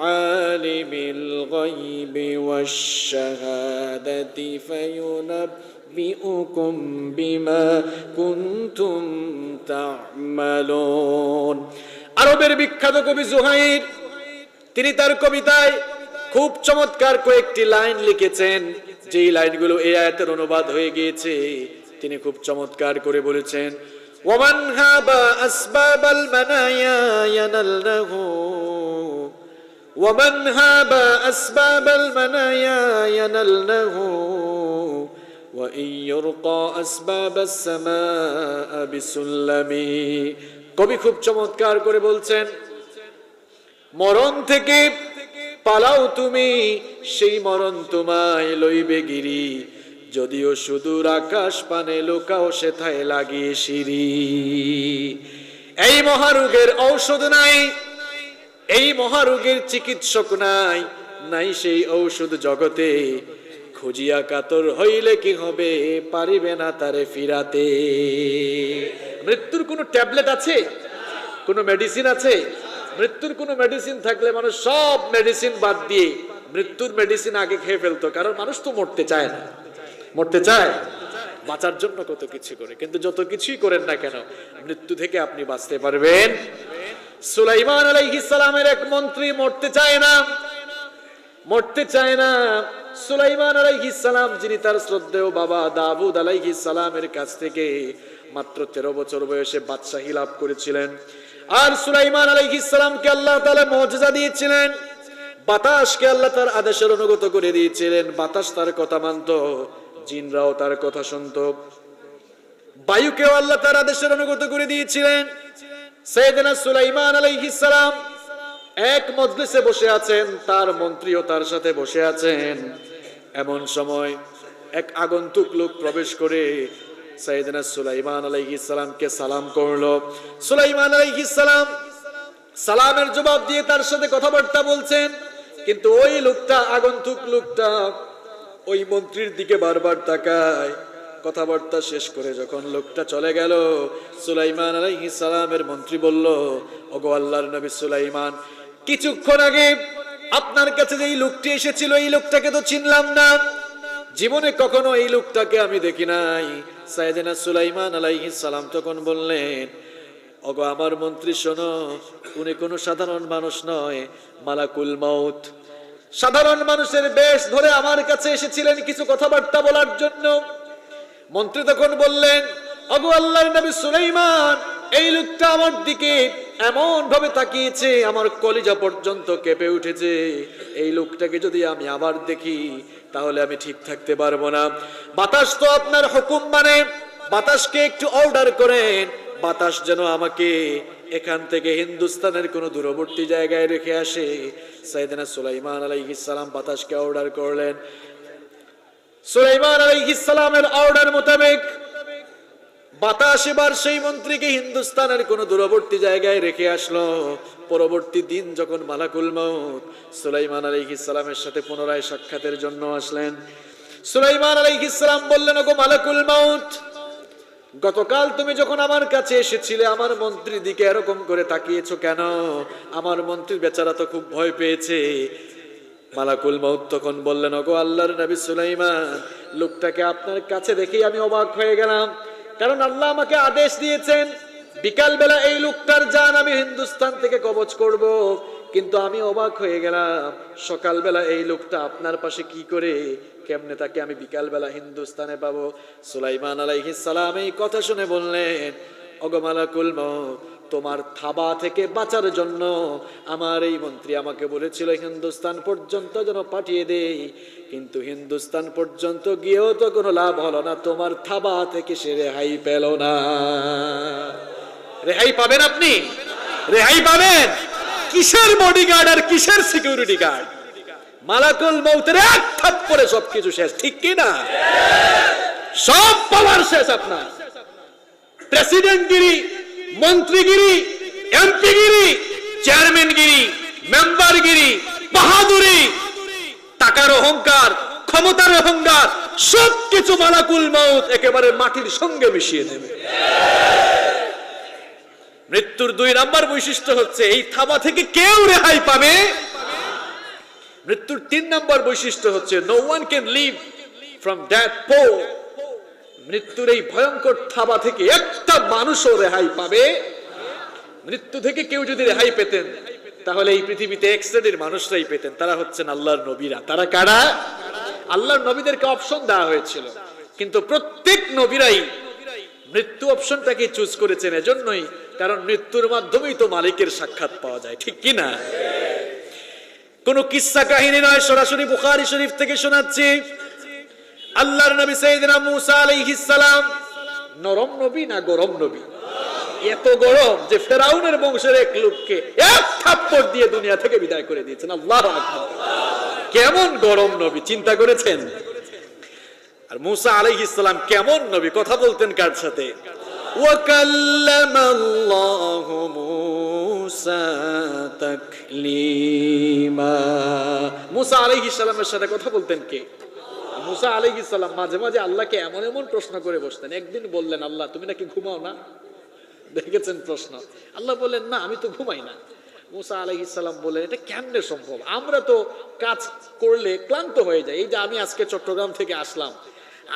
عالم الغيب والشهادة فينبئكم بما كنتم تعملون। আরবের বিখ্যাত কবি জুহাইর, তিনি তার কবিতায় খুব চমৎকার কয়েকটি লাইন লিখেছেন, যেই লাইনগুলো এই আয়াতের অনুবাদ হয়ে গিয়েছে। তিনি খুব চমৎকার করে বলেছেন, ওয়ামান হাবা আসবাবাল মানায়া ইয়ানালনাহু ওয়ামান হাবা আসবাবাল মানায়া ইয়ানালনাহু ওয়া ইয়রকা আসবাবাস সামাআ বিসুল্লামি। কবি খুব চমৎকার করে বলছেন, মরণ থেকে পালাও তুমি, সেই মরণ তোমায় লইবে গিরি, যদিও সুদূর আকাশ পানে লোকাও সেথায় লাগিয়ে সিঁড়ি। এই মহারোগের ঔষধ নাই, এই মহারোগের চিকিৎসক নাই, নাই সেই ঔষধ জগতে। খুঁজিয়া কাতর হইলে কি হবে, পারিবে না তারে ফিরাতে। মৃত্যুর কোনো ট্যাবলেট আছে? কোনো মেডিসিন আছে? মৃত্যুর কোনো মেডিসিন থাকলে মানুষ সব মেডিসিন বাদ দিয়ে মৃত্যুর মেডিসিন আগে খেয়ে ফেলতো। কারণ মানুষ তো মরতে চায় না, মরতে চায় বাঁচার জন্য কত কিছু করে। কিন্তু যত কিছুই করেন না কেন, মৃত্যু থেকে আপনি বাঁচতে পারবেন। সুলাইমান আলাইহিস সালামের এক মন্ত্রী মরতে চায় না, মরতে চায় না। সুলাইমান আলাইহিস সালাম, যিনি তার শ্রদ্ধেয় বাবা দাউদ আলাইহিস সালামের কাছ থেকে মাত্র 13 বছর বয়সে বাদশাহী লাভ করেছিলেন। আর সুলাইমান আলাইহিস সালামকে আল্লাহ তাআলা মুজিজা দিয়েছিলেন। বাতাসকে আল্লাহ তার আদেশের অনুগত করে দিয়েছিলেন। বাতাস তার কথা মানতো, জিনরাও তার কথা শুনতো। বায়ুকেও আল্লাহ তার আদেশের অনুগত করে দিয়েছিলেন। সাইয়েদনা সুলাইমান আলাইহিস সালাম এক মজলিসে বসে আছেন, তার মন্ত্রীও তার সাথে বসে আছেন। এমন সময় এক আগন্তুক লোক প্রবেশ করে সাইয়েদনা সুলাইমান আলাইহিস সালামকে সালাম করলো। সুলাইমান আলাইহিস সালাম সালামের জবাব দিয়ে তার সাথে কথাবার্তা বলছেন, কিন্তু ওই লোকটা, আগন্তুক লোকটা ওই মন্ত্রীর দিকে বারবার তাকায়। কথাবার্তা শেষ করে যখন লোকটা চলে গেল, সুলাইমান আলাইহিস সালামের মন্ত্রী বলল, ওগো আল্লাহর নবী সুলাইমান, কিছুক্ষণ আগে আপনার কাছে যে এই লোকটি এসেছিল, এই লোকটাকে তো চিনলাম না, জীবনে কখনো এই লোকটাকে আমি দেখি নাই। সাইয়েদনা সুলাইমান আলাইহিস সালাম তখন বললেন, ওগো আমার মন্ত্রী শোনো, উনি কোনো সাধারণ মানুষ নয়, মালাকুল মাউত। সাধারণ মানুষের বেশ ধরে আমার কাছে এসেছিলেন কিছু কথাবার্তা বলার জন্য। মন্ত্রী তখন বললেন, ওগো আল্লাহর নবী সুলাইমান, এই লোকটা আমার দিকে এমন ভাবে তাকিয়েছে, আমার কলিজা পর্যন্ত কেঁপে উঠেছে। এই লোকটাকে যদি আমি আবার দেখি তাহলে আমি ঠিক থাকতে পারবো না। বাতাস তো আপনার হুকুম মানে, বাতাসকে একটু অর্ডার করেন, বাতাস যেন আমাকে এখান থেকে হিন্দুস্তানের কোন দূরবর্তী জায়গায় রেখে আসে। সাইয়েদনা সুলাইমান আলাইহিস সালাম বাতাসকে অর্ডার করলেন। সুলাইমান আলাইহিস সালামের অর্ডার মোতাবেক বাতাস এবার সেই মন্ত্রীকে হিন্দুস্তানের কোন দূরবর্তী জায়গায় রেখে আসলো। পরবর্তী দিন যখন মালাকুল মাউত সুলাইমান আলাইহিস সালামের সাথে পুনরায় সাক্ষাতের জন্য আসলেন, সুলাইমান আলাইহিস সালাম বললেন, ওগো মালাকুল মাউত, গতকাল তুমি যখন আমার কাছে এসেছিলে আমার মন্ত্রীর দিকে এরকম করে তাকিয়েছো কেন? আমার মন্ত্রী বেচারা তো খুব ভয় পেয়েছে। মালাকুল মাউত তখন বললেন, ওগো আল্লাহর নবী সুলাইমান, লোকটাকে আপনার কাছে দেখেই আমি অবাক হয়ে গেলাম, কারণ আল্লাহ আমাকে আদেশ দিয়েছেন বিকাল বেলা এই লোকটার জান আমি হিন্দুস্তান থেকে কবজ করব, কিন্তু আমি অবাক হয়ে গেলাম সকালবেলা এই লোকটা আপনার পাশে কি করে, কেমনে তাকে আমি বিকাল বেলা হিন্দুস্তানে পাবো? সুলাইমান আলাইহিস সালাম এই কথা শুনে বললেন, ওগো মালাকুল মাউত, তোমার থাবা থেকে বাঁচার জন্য আমার এই মন্ত্রী আমাকে বলেছিল হিন্দুস্তান পর্যন্ত যেন পাঠিয়ে দেই, কিন্তু হিন্দুস্তান পর্যন্ত গিয়েও তো কোনো লাভ হলো না, তোমার থাবা থেকে সে রেহাই পেল না। রেহাই পাবেন আপনি? রেহাই পাবেন? কিসের বডিগার্ড আর কিসের সিকিউরিটি গার্ড? মালাকুল মাউতের এক থাপ্পড়ে সবকিছু শেষ, ঠিক কি না? সব পাওয়ার শেষ আপনার। প্রেসিডেন্টগিরি, মন্ত্রীগিরি, এমপিগিরি, চেয়ারম্যানগিরি, মেম্বারগিরি, বাহাদুরি, টাকার অহংকার, ক্ষমতার অহংকার, সবকিছু মালাকুল মাউত একেবারে মাটির সঙ্গে মিশিয়ে দেবে। মৃত্যুর 2 নাম্বার বৈশিষ্ট্য হচ্ছে এই থাবা থেকে কেউ রেহাই পাবে। মৃত্যুর 3 নাম্বার বৈশিষ্ট্য হচ্ছে no one can leave from that পোর। মৃত্যুর এই ভয়ঙ্কর থাবা থেকে একটা মানুষও রেহাই পাবে। মৃত্যু থেকে কেউ যদি রেহাই পেতেন তাহলে এই পৃথিবীতে এক শ্রেণীর মানুষরাই পেতেন, তারা হচ্ছেন আল্লাহর নবীরা। তারা কারা? আল্লাহর নবীদেরকে অপশন দেওয়া হয়েছিল, কিন্তু প্রত্যেক নবীরাই মৃত্যু অপশনটাকে চুজ করেছেন এজন্যই কারণ মৃত্যুর মাধ্যমেই তো মালিকের সাক্ষাৎ পাওয়া যায়, ঠিক কি না? কোন কিসসা কাহিনী নয়, সরাসরি বুখারী শরীফ থেকে শোনাচ্ছি। আল্লাহর নবী সাইয়েদনা মূসা আলাইহিস সালাম নরম নবী না গরম নবী? এত গরম যে ফেরাউনের বংশের এক লোককে এক থাপ্পড় দিয়ে দুনিয়া থেকে বিদায় করে দিয়েছেন। আল্লাহু আকবার! কেমন গরম নবী চিন্তা করেছেন? আর মূসা আলাইহিস সালাম কেমন নবী, কথা বলতেন কার সাথে? ওয়া কাল্লামাল্লাহু মূসা তাকলিমা। মূসা আলাইহিস সালামের সাথে কথা বলতেন কে? মূসা আলাইহিস সালাম মাঝে মাঝে আল্লাহকে এমন এমন প্রশ্ন করে বসতেন। একদিন বললেন, আল্লাহ তুমি নাকি ঘুমাও না? দেখেছেন প্রশ্ন? আল্লাহ বললেন, না আমি তো ঘুমাই না। মূসা আলাইহিস সালাম বললেন, এটা কেমনে সম্ভব? আমরা তো কাজ করলে ক্লান্ত হয়ে যাই। এই যে আমি আজকে চট্টগ্রাম থেকে আসলাম,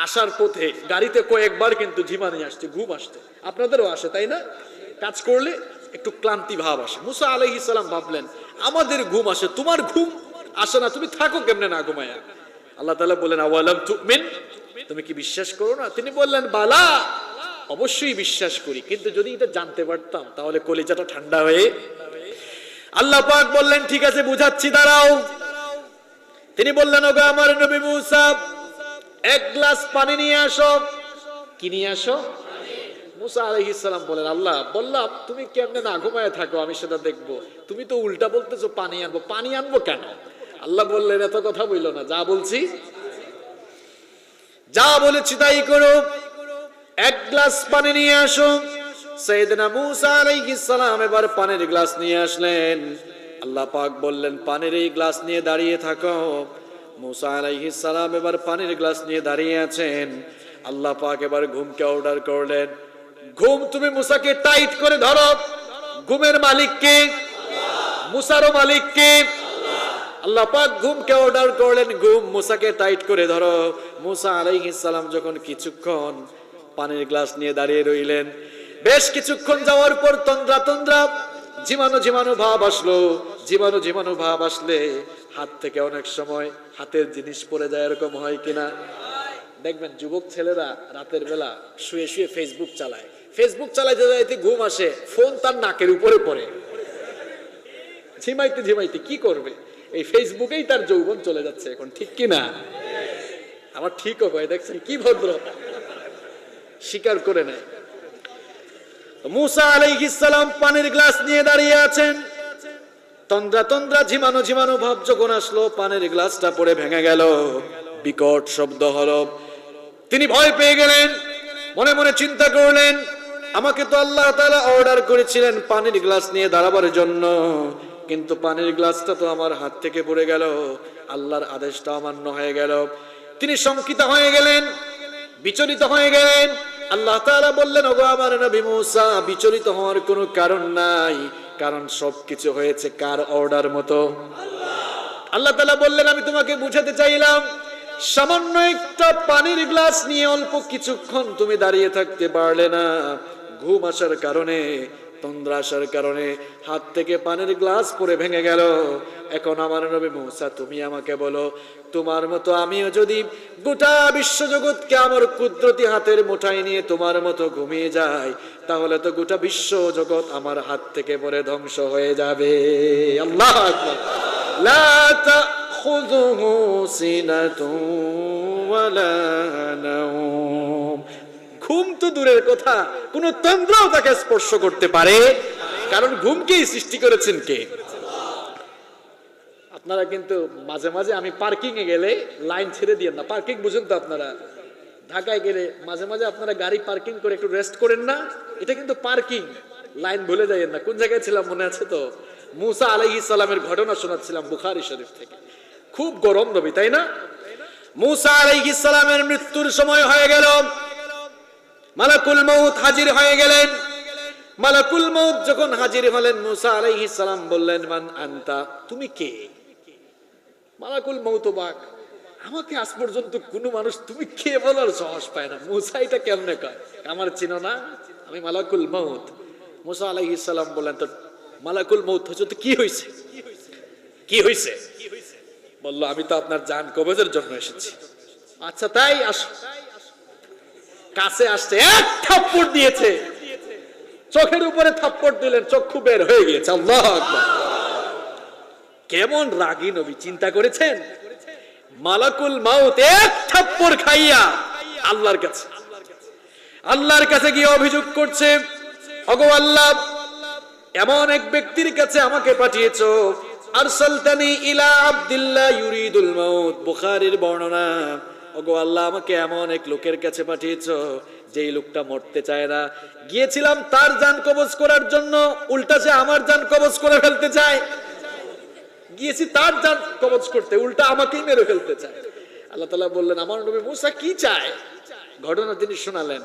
আসার পথে গাড়িতে কয়েকবার কিন্তু ঝিমানি আসছে, ঘুম আসছে, আপনাদেরও আসে তাই না? কাজ করলে একটু ক্লান্তি ভাব আসে। মূসা আলাইহিস সালাম ভাবলেন, আমাদের ঘুম আসে, তোমার ঘুম আসে না, তুমি থাকো কেমনে না ঘুমায়া? আল্লাহ তাআলা বলেন, আওয়ালাম তুমিন, তুমি কি বিশ্বাস করো না? তিনি বললেন, বালা, অবশ্যই বিশ্বাস করি, কিন্তু যদি এটা জানতে পারতাম তাহলে কলিজাটা ঠান্ডা হয়ে। আল্লাহ পাক বললেন, ঠিক আছে বুঝাচ্ছি, দাঁড়াও। তিনি বললেন, ওগো আমার নবী মূসা, 1 গ্লাস পানি নিয়ে আসো। কি নিয়ে আসো? মূসা আলাইহিস সালাম বলেন, আল্লাহ বললাম তুমি কেমনে না ঘুমায় থাকো আমি সেটা দেখবো, তুমি তো উল্টা বলতেছো পানি আনবো। পানি আনবো কেন? আল্লাহ বললেন, এত কথা বইল না, যা বলছি যা বলেছি তাই করো। এক গ্লাস পানি নিয়ে আসো। সাইয়েদনা মূসা আলাইহিস সালাম এবার পানির গ্লাস নিয়ে আসলেন। আল্লাহ পাক বললেন, পানির এই গ্লাস নিয়ে দাঁড়িয়ে থাকো। মূসা আলাইহিস সালাম এবার পানির গ্লাস নিয়ে দাঁড়িয়ে আছেন। আল্লাহ পাক এবার ঘুমকে অর্ডার করলেন, ঘুম তুমি মূসাকে টাইট করে ধরো। ঘুমের মালিক কে? মূসারও মালিক কে? আল্লাহ পাক ঘুমকে অর্ডার করলেন, ঘুম মূসাকে টাইট করে ধরো। মূসা আলাইহিস সালাম যখন কিছুক্ষণ পানির গ্লাস নিয়ে দাঁড়িয়ে রইলেন, বেশ কিছুক্ষণ যাওয়ার পর তন্দ্রা তন্দ্রা জীবাণু জীবাণু ভাব আসলো। জীবাণু জীবাণু ভাব আসলে হাত থেকে অনেক সময় হাতের জিনিস পড়ে যায়, এরকম হয় কিনা? দেখবেন যুবক ছেলেরা রাতের বেলা শুয়ে শুয়ে ফেসবুক চালায়। ফেসবুক চালাইতে যাইতে ঘুম আসে, ফোন তার নাকের উপরে পড়ে। ঝিমাইতে ঝিমাইতে কি করবে? এই ফেসবুকেই তার যৌবন চলে যাচ্ছে এখন, ঠিক কি না? আমার ঠিকও হয়, দেখছেন কি ভদ্র, স্বীকার করে নেয়। মূসা আলাইহিস সালাম পানির গ্লাস নিয়ে দাঁড়িয়ে আছেন। তন্দ্রা তন্দ্রা ঝিমানো ঝিমানো ভাব যখন আসলো, পানির গ্লাসটা পড়ে ভেঙে গেল, বিকট শব্দ হলো। তিনি ভয় পেয়ে গেলেন, মনে মনে চিন্তা করলেন, আমাকে তো আল্লাহ তাআলা অর্ডার করেছিলেন পানির গ্লাস নিয়ে দাঁড়াবার জন্য, কিন্তু পানির গ্লাসটা তো আমার হাত থেকে পড়ে গেল, আল্লাহর আদেশটা অমান্য হয়ে গেল। তিনি শঙ্কিত হয়ে গেলেন, বিচলিত হয়ে গেলেন। আল্লাহ তাআলা বললেন, ওগো আমার নবী মূসা, বিচলিত হওয়ার কোনো কারণ নাই, কারণ সবকিছু হয়েছে কার অর্ডার মতো? আল্লাহ তাআলা বললেন, আমি তোমাকে বুঝাতে চাইলাম, সামান্য একটা পানির গ্লাস নিয়ে অল্প কিছুক্ষণ তুমি দাঁড়িয়ে থাকতে পারলে না। ঘুম আসার কারণে, তন্দ্রা আসার কারণে হাত থেকে পানির গ্লাস পড়ে ভেঙে গেল। এখন আমার নবী মূসা, তুমি আমাকে বলো, তোমার মতো আমিও যদি গোটা বিশ্বজগৎকে আমার কুদরতি হাতের মুঠায় নিয়ে তোমার মতো ঘুমিয়ে যাই, তাহলে তো গোটা বিশ্ব জগৎ আমার হাত থেকে পড়ে ধ্বংস হয়ে যাবে। আল্লাহু আকবার। লা তাখুযুহু সিনাতুন ওয়ালা নাওম। ঘুম তো দূরের কথা, কোন তন্দ্রাও তাকে স্পর্শ করতে পারে, কারণ ঘুমকেই সৃষ্টি করেছেন কে? আপনারা কিন্তু মাঝে মাঝে, আমি পার্কিং এ গেলে লাইন ছেড়ে দিয়েন না। পার্কিং বুঝেন তো আপনারা? ঢাকায় গেলে মাঝে মাঝে আপনারা গাড়ি পার্কিং করে একটু রেস্ট করেন না? এটা কিন্তু পার্কিং, লাইন ভুলে যাইয়েন না। কোন জায়গায় ছিলাম মনে আছে তো? মূসা আলাইহিস সালামের ঘটনা শোনাচ্ছিলাম বুখারী শরীফ থেকে। খুব গরম নবী, তাই না? মূসা আলাইহিস সালামের মৃত্যুর সময় হয়ে গেল, মালাকুল মউত হাজির হয়ে গেলেন। মালাকুল মউত যখন হাজির হলেন, মূসা আলাইহিস সালাম বললেন, মান আনতা, তুমি কে? মালাকুল মউত অবাক, আমাকে আজ পর্যন্ত কোনো মানুষ তুমি কে বলার সাহস পায় না। মূসা এটা কেমনে কয়? আমার চিনো না, আমি মালাকুল মউত। মূসা আলাইহিস সালাম বললেন, তো মালাকুল মউত হচ্ছে তো কি হয়েছে? কি হয়েছে? বলল, আমি তো আপনার জান কবজের জন্য এসেছি। আচ্ছা তাই, আসো। কাছে আসছে, এক থাপ্পড় দিয়েছে, চোখের উপরে থাপ্পড় দিলেন, চক্ষু বের হয়ে গিয়েছে। আল্লাহু আকবার। কেমন রাগী নবী, চিন্তা করেছেন? মালাকুল মাউত এক থাপ্পড় খাইয়া আল্লাহর কাছে গিয়ে অভিযোগ করছে, ওগো আল্লাহ, এমন এক ব্যক্তির কাছে আমাকে পাঠিয়েছো, আরসালতানি ইলা আব্দুল্লাহ ইউরিদুল মাউত। বুখারীর বর্ণনা, ওগো আল্লাহ, আমাকে এমন এক লোকের কাছে পাঠিয়েছো যেই লোকটা মরতে চায় না। গিয়েছিলাম তার জান কবজ করার জন্য, উল্টা সে আমার জান কবজ করে ফেলতে চায়। গিয়েছি তার জান কবজ করতে, উল্টা আমাকেই মেরে ফেলতে চায়। আল্লাহ তাআলা বললেন, আমার নবী মূসা কি চায়? ঘটনা তিনি শোনালেন।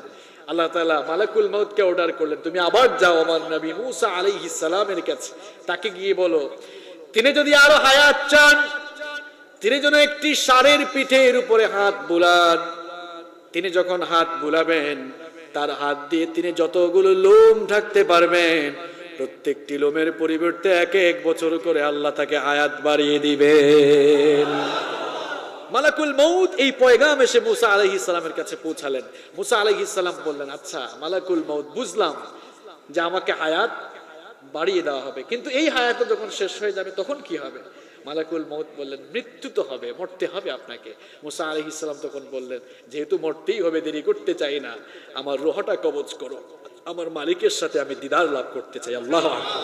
আল্লাহ তাআলা মালাকুল মউতকে অর্ডার করলেন, তুমি আবার যাও আমার নবী মূসা আলাইহিস সালামের কাছে, তাকে গিয়ে বলো, তিনি যদি আরো হায়াত চান, তিনি যেন একটি ষাঁড়ের পিঠের উপরে হাত বুলান। তিনি যখন হাত বুলাবেন, তার হাত দিয়ে তিনি যতগুলো লোম ঢাকতে পারবেন, প্রত্যেকটি লোমের পরিবর্তে এক এক বছর করে আল্লাহ তাকে হায়াত বাড়িয়ে দিবেন। মালাকুল মউত এই পয়গাম এসে মূসা আলাইহিস সালামের কাছে পৌঁছালেন। মূসা আলাইহিস সালাম বললেন, আচ্ছা মালাকুল মউত, বুঝলাম যে আমাকে হায়াত বাড়িয়ে দেওয়া হবে, কিন্তু এই হায়াত যখন শেষ হয়ে যাবে তখন কি হবে? মালাকুল মউত বললেন, মৃত্যু তো হবে, মরতে হবে আপনাকে। মূসা আলাইহিস সালাম তখন বললেন, যেহেতু মরতেই হবে, দেরি করতে চাই না, আমার রূহটা কবজ করো, আমার মালিকের সাথে আমি দিদার লাভ করতে চাই। আল্লাহু আকবার।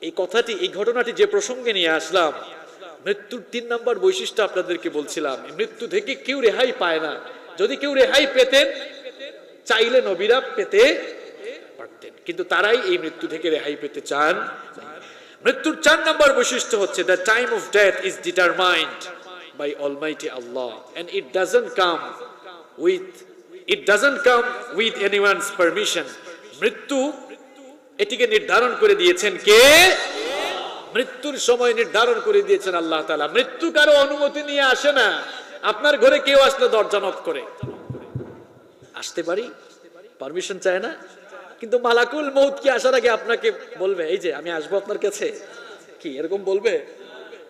এই কথাটি, এই ঘটনাটি যে প্রসঙ্গে নিয়ে আসলাম, মৃত্যুর 3 নম্বর বৈশিষ্ট্য আপনাদেরকে বলছিলাম, মৃত্যু থেকে কেউ রেহাই পায় না। যদি কেউ রেহাই পেতেন, চাইলে নবীরা পেতে পারতেন, কিন্তু তারাই এই মৃত্যু থেকে রেহাই পেতে চান। মৃত্যুর 4 নম্বর বৈশিষ্ট্য হচ্ছে the time of death is determined by Almighty Allah and it doesn't come with anyone's permission. মৃত্যু এটিকে নির্ধারণ করে দিয়েছেন কে? মৃত্যুর সময় নির্ধারণ করে দিয়েছেন আল্লাহ তাআলা। মৃত্যু কারো অনুমতি নিয়ে আসে না। আপনার ঘরে কেউ আসলে দরজা নক করে, আসতে পারি, পারমিশন চায় না, কিন্তু মালাকুল মউত কি আসার আগে আপনাকে বলবে এই যে আমি আসবো আপনার কাছে, কি এরকম বলবে?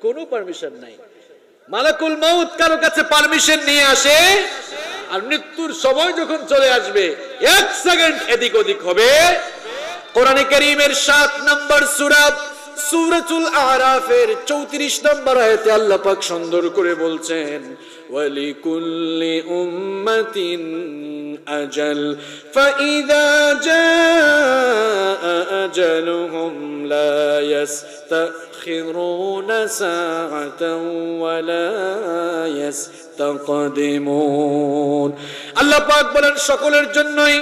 কোনো পারমিশন নাই। মালাকুল মউত কারো কাছে পারমিশন নিয়ে আসে, আর মৃত্যুর সময় যখন চলে আসবে 1 সেকেন্ড এদিক ওদিক হবে। কোরআনে কারীমের 7 নম্বর সূরা সূরাতুল আরাফের 34 নম্বর আয়াতে আল্লাহ পাক সুন্দর করে বলছেন ওয়ালিকুল্লি উম্মাতিন আজাল ফাইযা জাআ আজালুহুম লা ইস্তাখিরুনা সাআতান ওয়া লা ইস্তাকদিমুন। আল্লাহ পাক বলেন সকলের জন্যই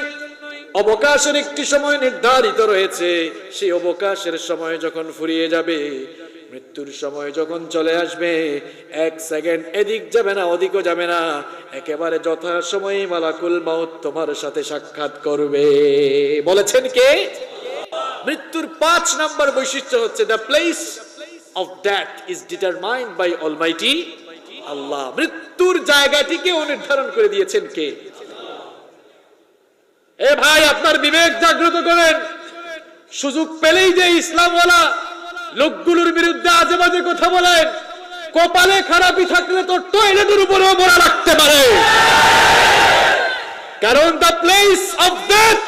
অবকাশের একটি সময় নির্ধারিত রয়েছে। সেই অবকাশের সময় যখন ফুরিয়ে যাবে, মৃত্যুর সময় যখন চলে আসবে, 1 সেকেন্ড এদিক যাবে না ওদিকও যাবে না, একেবারে যথা সময়ে মালাকুল মাউত তোমার সাথে সাক্ষাৎ করবে। বলেছেন কে? মৃত্যুর 5 নম্বর বৈশিষ্ট্য হচ্ছে the place of death is determined by Almighty Allah. মৃত্যুর জায়গাটিকেও নির্ধারণ করে দিয়েছেন কে? এ ভাই, আপনার বিবেক জাগ্রত করেন। সুযোগ পেলেই যে ইসলামওয়ালা লোকগুলোর বিরুদ্ধে আজে বাজে কথা বলেন, কপালে খারাপই থাকলে তো টয়লেটের উপরেও মোড়া রাখতে পারে। কারণ the place of death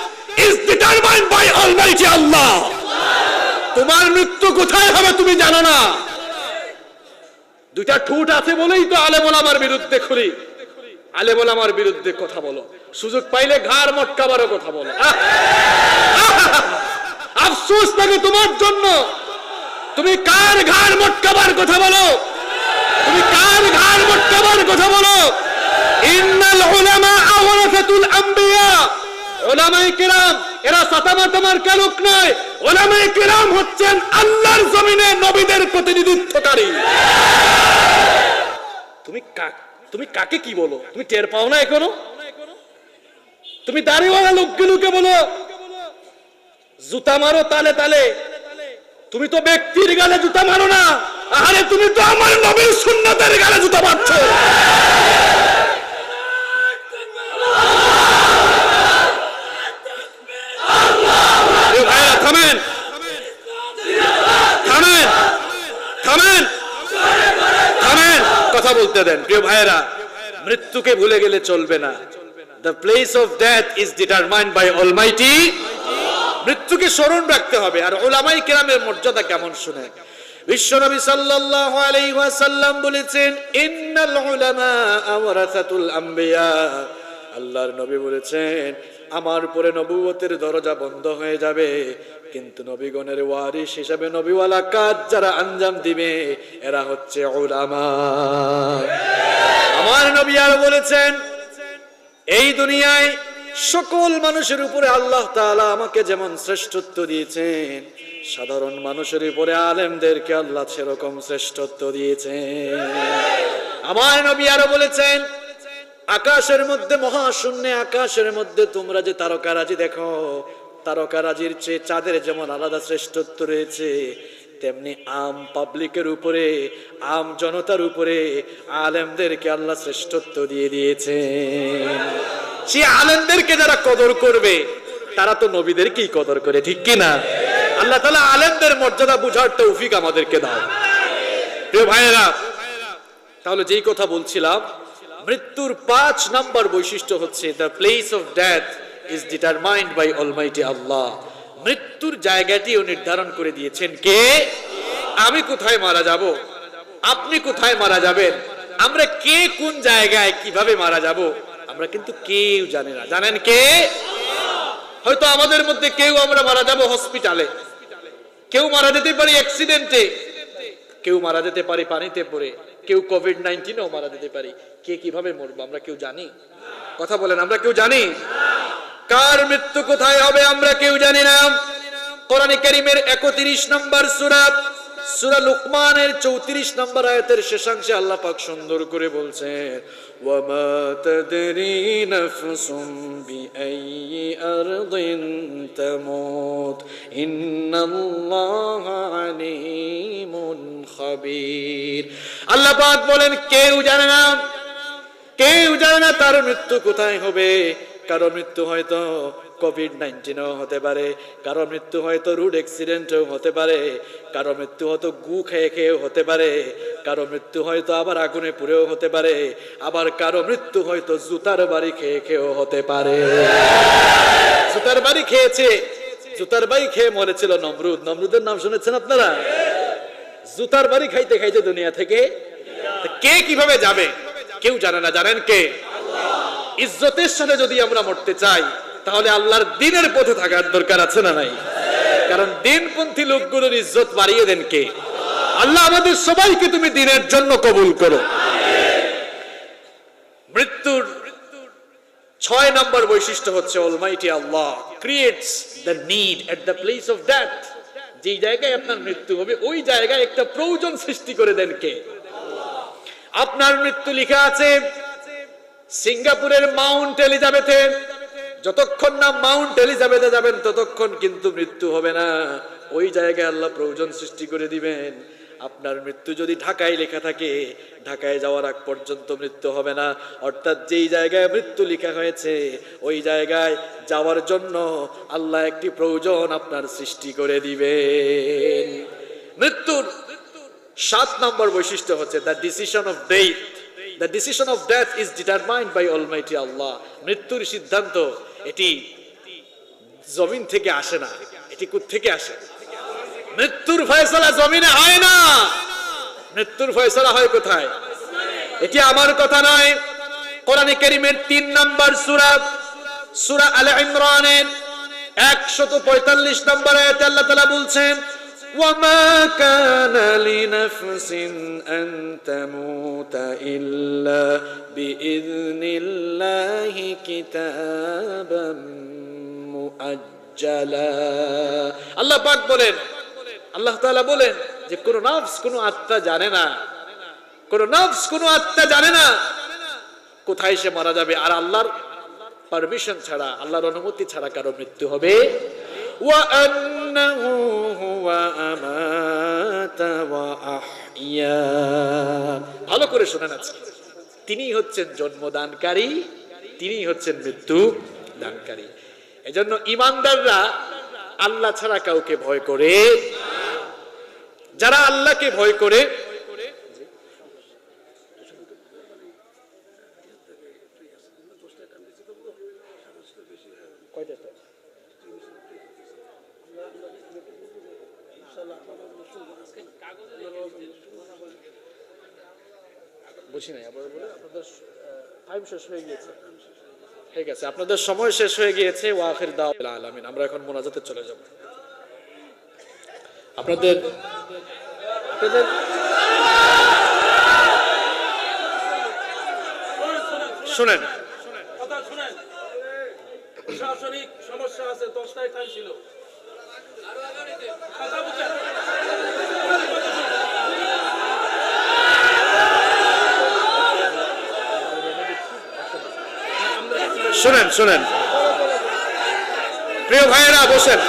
is determined by Almighty Allah. তোমার মৃত্যু কোথায় হবে তুমি জানো না। 2টা ঠোঁট আছে বলেই তো আলেম ওলামার বিরুদ্ধে খুলি, আলেম ওলামার বিরুদ্ধে কথা বলো, সুযোগ পাইলে ঘাড় মটকাবারও কথা বলো। আফসোস থাকে তোমার জন্য। তুমি কার ঘাড় মটকাবার কথা বলো? তুমি কার ঘাড় মটকাবার কথা বলো? ইন্নাল উলামা আওরাসাতুল আম্বিয়া। উলামায়ে কেরাম এরা সাতামাতামার কালুক নয়। উলামায়ে কেরাম হচ্ছেন আল্লাহর জমিনে নবীদের প্রতিনিধিত্বকারী। তুমি কাকে কি বলো? তুমি টের পাও না এখনো? তুমি দাড়িওয়ালা লোকগুলোকে বলো জুতা মারো তালে তালে, তুমি তো ব্যক্তির গালে জুতা মারো না। আরে তুমি তো আমার নবীর সুন্নতের গালে জুতা মারছো। ভাইরা থামেন, থামেন, থামেন, থামেন, কথা বলতে দেন। প্রিয় ভাইরা, মৃত্যুকে ভুলে গেলে চলবে না। The place of death is determined by Almighty. মৃত্যুকে স্মরণ রাখতে হবে। আর উলামায়ে কেরামের মর্যাদা কেমন শুনে। বিশ্বনবী সাল্লাল্লাহু আলাইহি ওয়াসাল্লাম বলেছেন ইন্নাল উলামা ওয়ারাসাতুল আম্বিয়া। আল্লাহর নবী বলেছেন আমার পরে নবুয়তের দরজা বন্ধ হয়ে যাবে, কিন্তু নবীগণের ওয়ারিস হিসেবে নবীওয়ালা কাজ যারা আঞ্জাম দিবে এরা হচ্ছে উলামা। আমার নবী আর বলেছেন এই দুনিয়ায় সকল মানুষের উপরে আল্লাহ তাআলা আমাকে যেমন শ্রেষ্ঠত্ব দিয়েছেন, সাধারণ মানুষের উপরে আলেমদেরকে আল্লাহ সেরকম শ্রেষ্ঠত্ব দিয়েছেন। আমার নবী আরো বলেছেন আকাশের মধ্যে, মহাশূন্যে আকাশের মধ্যে তোমরা যে তারকারাজি দেখো, তারকারাজির চেয়ে চাঁদের যেমন আলাদা শ্রেষ্ঠত্ব রয়েছে, তেমনি আম পাবলিকের উপরে, আম জনতার উপরে আলেমদেরকে আল্লাহ শ্রেষ্ঠত্ব দিয়ে দিয়েছেন। সেই আলেমদেরকে যারা কদর করবে তারা তো নবীদেরকেই কদর করে, ঠিক কি না? আল্লাহ তাআলা আলেমদের মর্যাদা বুঝার তৌফিক আমাদেরকে দাও। প্রিয় ভাইয়েরা, তাহলে যেই কথা বলছিলাম, মৃত্যুর 5 নম্বর বৈশিষ্ট্য হচ্ছে the place of death is determined by Almighty Allah. মৃত্যুর জায়গাটিও নির্ধারণ করে দিয়েছেন কে? আমি কোথায় মারা যাব, আপনি কোথায় মারা যাবেন, আমরা কে কোন জায়গায় কিভাবে মারা যাব আমরা কিন্তু কেউ জানি না। জানেন কে? হয়তো আমাদের মধ্যে কেউ আমরা মারা যাব হসপিটালে, কেউ মারা যেতে পারি অ্যাক্সিডেন্টে, কেউ মারা যেতে পারি পানিতে পড়ে, কেউ কোভিড-19-এও মারা যেতে পারি। কে কিভাবে মরবো আমরা কেউ জানি? কথা বলেন, আমরা কেউ জানি? কার মৃত্যু কোথায় হবে আমরা কেউ জানি না। কোরআনে কারীমের 31 নম্বর সূরা সূরা লুকমানের 34 নম্বর আয়াতের শেষাংশে আল্লাহ পাক সুন্দর করে বলছেন, ওয়া মা তাদরি নাফসুম বিআইয়ি আরদিন তামুত ইন্নাল্লাহা আলীমুন খাবীর। আল্লাহ পাক বলেন কেউ জানে না, কেউ জানে না তার মৃত্যু কোথায় হবে। কারো মৃত্যু হয়তো কোভিড-19 হতে পারে, কারো মৃত্যু হয়তো রোড অ্যাক্সিডেন্টও হতে পারে, কারো মৃত্যু হয়তো গু খেয়ে খেয়েও হতে পারে, কারো মৃত্যু হয়তো আবার আগুনে পুড়েও হতে পারে, আবার কারো মৃত্যু হয়তো জুতার বাড়ি খেয়ে খেয়েও হতে পারে। জুতার বাড়ি খেয়েছে, জুতার বাড়ি খেয়ে মরেছিল নমরুদ। নমরুদের নাম শুনেছেন আপনারা? জুতার বাড়ি খাইতে খাইতে দুনিয়া থেকে কে কিভাবে যাবে কেউ জানে না। জানেন কে? ইজ্জতের সাথে যদি আমরা মরতে চাই তাহলে আল্লাহর দ্বীনের পথে থাকার দরকার আছে না নাই? কারণ দ্বীনপন্থী লোকগুলোর ইজ্জত বাড়িয়ে দেন কে? আল্লাহ আমাদের সবাইকে তুমি দ্বীনের জন্য কবুল করো। মৃত্যুর 6 নম্বর বৈশিষ্ট্য হচ্ছে Almighty Allah creates the need at the place of death. যে জায়গায় আপনার মৃত্যু হবে ওই জায়গায় একটা প্রয়োজন সৃষ্টি করে দেন কে? আপনার মৃত্যু লেখা আছে সিঙ্গাপুরের মাউন্ট এলিজাবেথে। যতক্ষণ না মাউন্ট এলিজাবেথে যাবেন ততক্ষণ কিন্তু মৃত্যু হবে না। ওই জায়গায় আল্লাহ প্রয়োজন সৃষ্টি করে দিবেন। আপনার মৃত্যু যদি ঢাকায় লেখা থাকে, ঢাকায় যাওয়ার আগ পর্যন্ত মৃত্যু হবে না। অর্থাৎ যেই জায়গায় মৃত্যু লেখা হয়েছে ওই জায়গায় যাওয়ার জন্য আল্লাহ একটি প্রয়োজন আপনার সৃষ্টি করে দিবেন। মৃত্যুর 7 নম্বর বৈশিষ্ট্য হচ্ছে the decision of death. The decision of death is determined by Almighty Allah. মৃত্যুর সিদ্ধান্ত এটি জমিন থেকে আসে না, এটি কোথা থেকে আসে? মৃত্যুর ফয়সালা জমিনে হয় না, মৃত্যুর ফয়সালা হয় কোথায়? এটি আমার কথা নয়। কোরআনে কারীমের 3 নম্বর সূরা সূরা আলে ইমরানের 145 নম্বর আয়াতে আল্লাহ তাআলা বলছেন, وَمَا كَانَ لِنَفْسٍ أَن تَمُوتَ إِلَّا بِإِذْنِ اللَّهِ كِتَابًا مُؤَجَّلًا। আল্লাহ পাক বলেন, আল্লাহ তাআলা বলেন যে কোন নফস কোন আত্মা জানে না, কোন নফস কোন আত্মা জানে না কোথায় সে মারা যাবে। আর আল্লাহর পারমিশন ছাড়া, আল্লাহর অনুমতি ছাড়া কারো মৃত্যু হবে। وَأَنَّهُ هُوَ أَمَاتَ وَأَحْيَا। ভালো করে শুনেন আজকে, তিনি হচ্ছেন জন্মদানকারী, তিনি হচ্ছেন মৃত্যু দানকারী। এজন্য ঈমানদাররা আল্লাহ ছাড়া কাউকে ভয় করে। যারা আল্লাহকে ভয় করে বুঝি নাই, আবার বলে আপনাদের টাইম শেষ হয়ে গিয়েছে। ঠিক আছে, আপনাদের সময় শেষ হয়ে গিয়েছে। ওয়া আখির দাওয়াতুল আলামিন। আমরা এখন মোনাজাতে চলে যাব। আপনাদের শুনেন, কথা শুনেন, প্রশাসনিক সমস্যা আছে। 10টায় টাইম ছিল। কথা বুঝেন। শুনেন শুনেন প্রিয় ভাইয়েরা বসেন,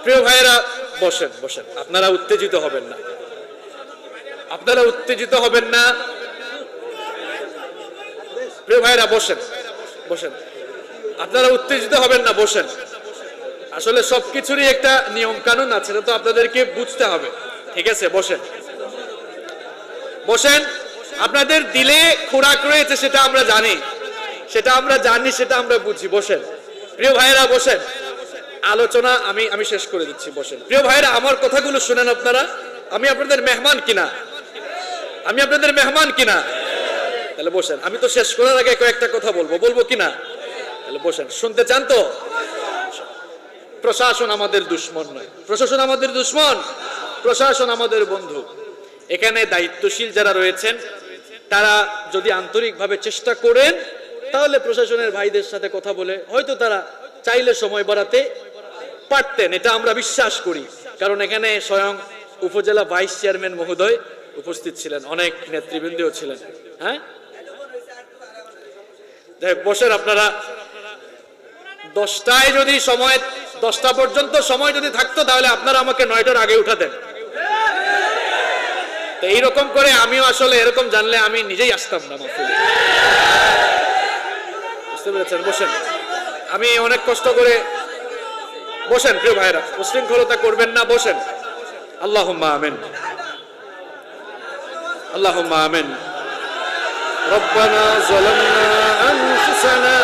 প্রিয় ভাইয়েরা বসেন বসেন। আপনারা উত্তেজিত হবেন না, আপনারা উত্তেজিত হবেন না। প্রিয় ভাইয়েরা বসেন বসেন, আপনারা উত্তেজিত হবেন না, বসেন। আসলে সবকিছুরই একটা নিয়ম কানুন আছে, তো আপনাদেরকে বুঝতে হবে। ঠিক আছে, বসেন বসেন। আপনাদের দিলে খোরাক রয়েছে সেটা আমরা জানি, সেটা আমরা জানি, সেটা আমরা বুঝি। বসেন প্রিয় ভাইয়েরা, বসেন। আলোচনা আমি শেষ করে দিচ্ছি, বসেন। প্রিয় ভাইয়েরা, আমার কথাগুলো শুনেন আপনারা। আমি আপনাদের মেহমান কিনা? আমি আপনাদের মেহমান কিনা? তাহলে বসেন। আমি তো শেষ করার আগে কয়েকটা কথা বলবো কিনা? তাহলে বসেন। শুনতে চান তো? প্রশাসন আমাদের দুশমন নয়, প্রশাসন আমাদের দুশমন, প্রশাসন আমাদের বন্ধু। এখানে দায়িত্বশীল যারা রয়েছেন তারা যদি আন্তরিকভাবে চেষ্টা করেন তাহলে প্রশাসনের ভাইদের সাথে কথা বলে হয়তো তারা চাইলে সময় বাড়াতে পারতেন, এটা আমরা বিশ্বাস করি। কারণ এখানে স্বয়ং উপজেলা ভাইস চেয়ারম্যান মহোদয় উপস্থিত ছিলেন, অনেক নেতৃবৃন্দও ছিলেন। হ্যাঁ, বসেন আপনারা। 10টায় যদি সময়, 10টা পর্যন্ত সময় যদি থাকতো তাহলে আপনারা আমাকে 9টার আগে উঠাতেন। তো এইরকম করে আমিও আসলে এরকম জানলে আমি নিজেই আসতাম না মাহফিলে। বুঝতে পেরেছেন? বসেন, আমি অনেক কষ্ট করে। বসেন প্রিয় ভাইরা, উশৃঙ্খলতা করবেন না, বসেন। আল্লাহুম্মা আমিন, আল্লাহুম্মা আমিন। ربنا ظلمنا أنفسنا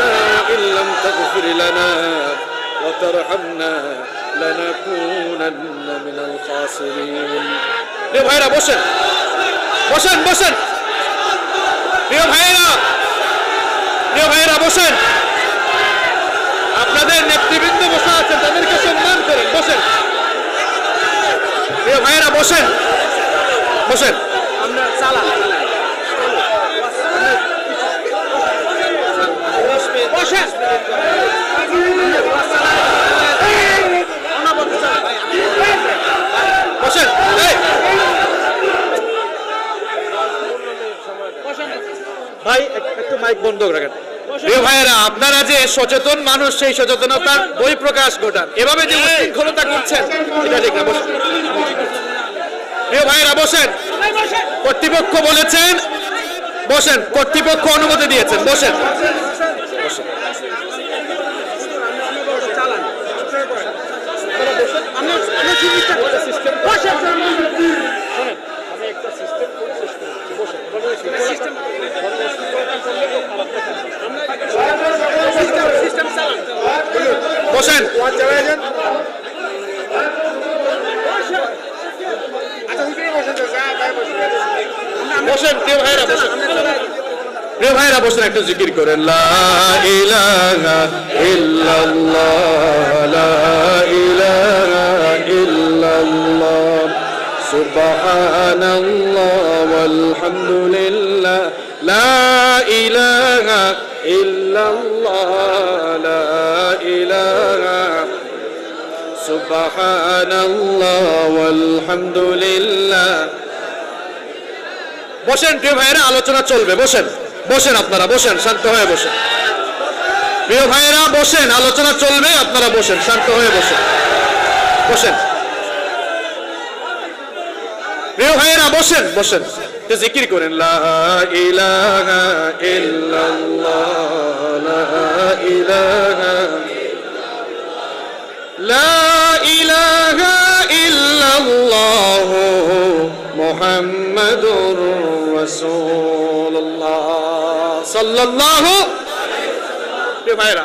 إن لم تغفر لنا وترحمنا لنكونن من الخاسرين। প্রিয় ভাইরা বসেন, বসেন, বসেন। প্রিয় ভাইরা, প্রিয় ভাইরা বসেন। আপনাদের নেতৃবৃন্দ বসে আছেন, তাদেরকে সম্মান করেন। বসেন প্রিয় ভাইরা, বসেন, বসেন। আমরা চালাই বসেন। বসেন, ভাই একটু মাইক বন্ধ রাখেন। প্রিয় ভাইয়েরা, আপনারা যে সচেতন মানুষ, সেই সচেতনতার বহিঃপ্রকাশ ঘটান। এভাবে যে উশৃঙ্খলতা করছেন এটা ঠিক না। বসেন প্রিয় ভাইয়েরা, বসেন। কর্তৃপক্ষ বলেছেন বসেন, কর্তৃপক্ষ অনুমতি দিয়েছেন। বসেন, বসেন। বসেন, বসেন প্রিয় ভাইরা, বসেন। প্রিয় ভাইরা বসেন, একটু জিকির করেন। লা ইলাহা ইল্লাল্লাহ, লা ইলাহা ইল্লাল্লাহ, সুবহানাল্লাহ ওয়ালহামদুলিল্লাহ, লা ইলাহা ইল্লাল্লাহ, লা ইলাহা, সুবহানাল্লাহ ওয়ালহামদুলিল্লাহ। বসেন প্রিয় ভাইয়েরা, আলোচনা চলবে। বসেন, বসেন আপনারা, বসেন, শান্ত হয়ে বসেন। প্রিয় ভাইয়েরা বসেন, আলোচনা চলবে, আপনারা বসেন, শান্ত হয়ে বসেন। বসেন প্রিয় ভাইয়েরা, বসেন, বসেন। জিকির করেন। লা ইলাহা ইল্লাল্লাহ, লা ইলাহা, লা ইলাহা ইল্লাল্লাহ মুহাম্মাদুর রাসূলুল্লাহ সাল্লাল্লাহু আলাইহি ওয়াসাল্লাম। প্রিয় ভাইরা,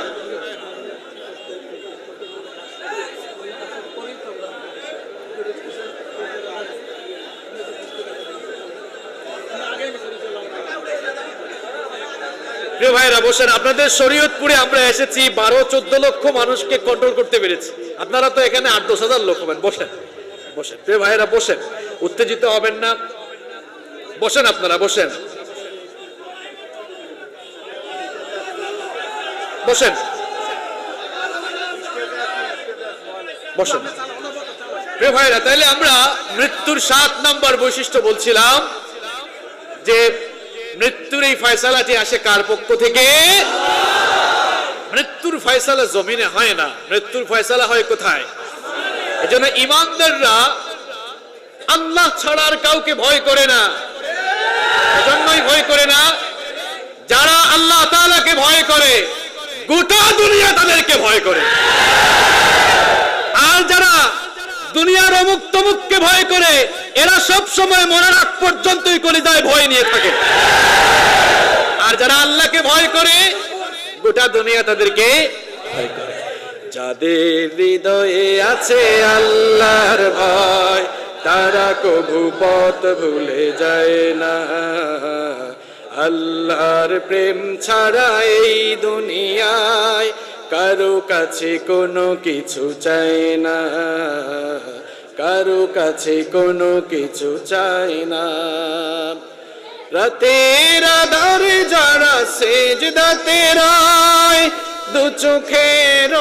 প্রিয় ভাইরা বসেন। আপনাদের শরীয়তপুরে আমরা এসেছি, 12-14 লক্ষ মানুষকে কন্ট্রোল করতে পেরেছি। আপনারা তো এখানে 8-10 হাজার লোক হবেন। বসেন, বসেন প্রিয় ভাইরা, বসেন, উত্তেজিত হবেন না। বসেন আপনারা, বসেন, বসেন, বসেন প্রিয় ভাইরা। তাইলে আমরা মৃত্যুর 7 নম্বর বৈশিষ্ট্য বলছিলাম যে মৃত্যুর এই ফয়সালাটি আসে কার পক্ষ থেকে? মৃত্যুর ফয়সালা জমিনে হয় না, মৃত্যুর ফয়সালা হয় কোথায়? এজন্য ঈমানদাররা আল্লাহ ছাড়া আর কাউকে ভয় করে না। এজন্যই ভয় করে না, যারা আল্লাহ তাআলাকে ভয় করে গোটা দুনিয়া তাদেরকে ভয় করে। আর যারা দুনিয়ার অমুক তমুককে ভয় করে, এরা সব সময় মরার আগ পর্যন্তই কলিজায় ভয় নিয়ে থাকে। আর যারা আল্লাহকে ভয় করে, গোটা দুনিয়া তাদেরকে ভয় করে। যাদের হৃদয়ে আছে আল্লাহর ভয়, তারা কভু পথ ভুলে যায় না। আল্লাহর প্রেম ছাড়া এই দুনিয়ায় কারো কাছে কোনো কিছু চাই না, কারো কাছে কোনো কিছু চাই না। রাতের আধারে যারা সেজদাতে রায়, দু চোখের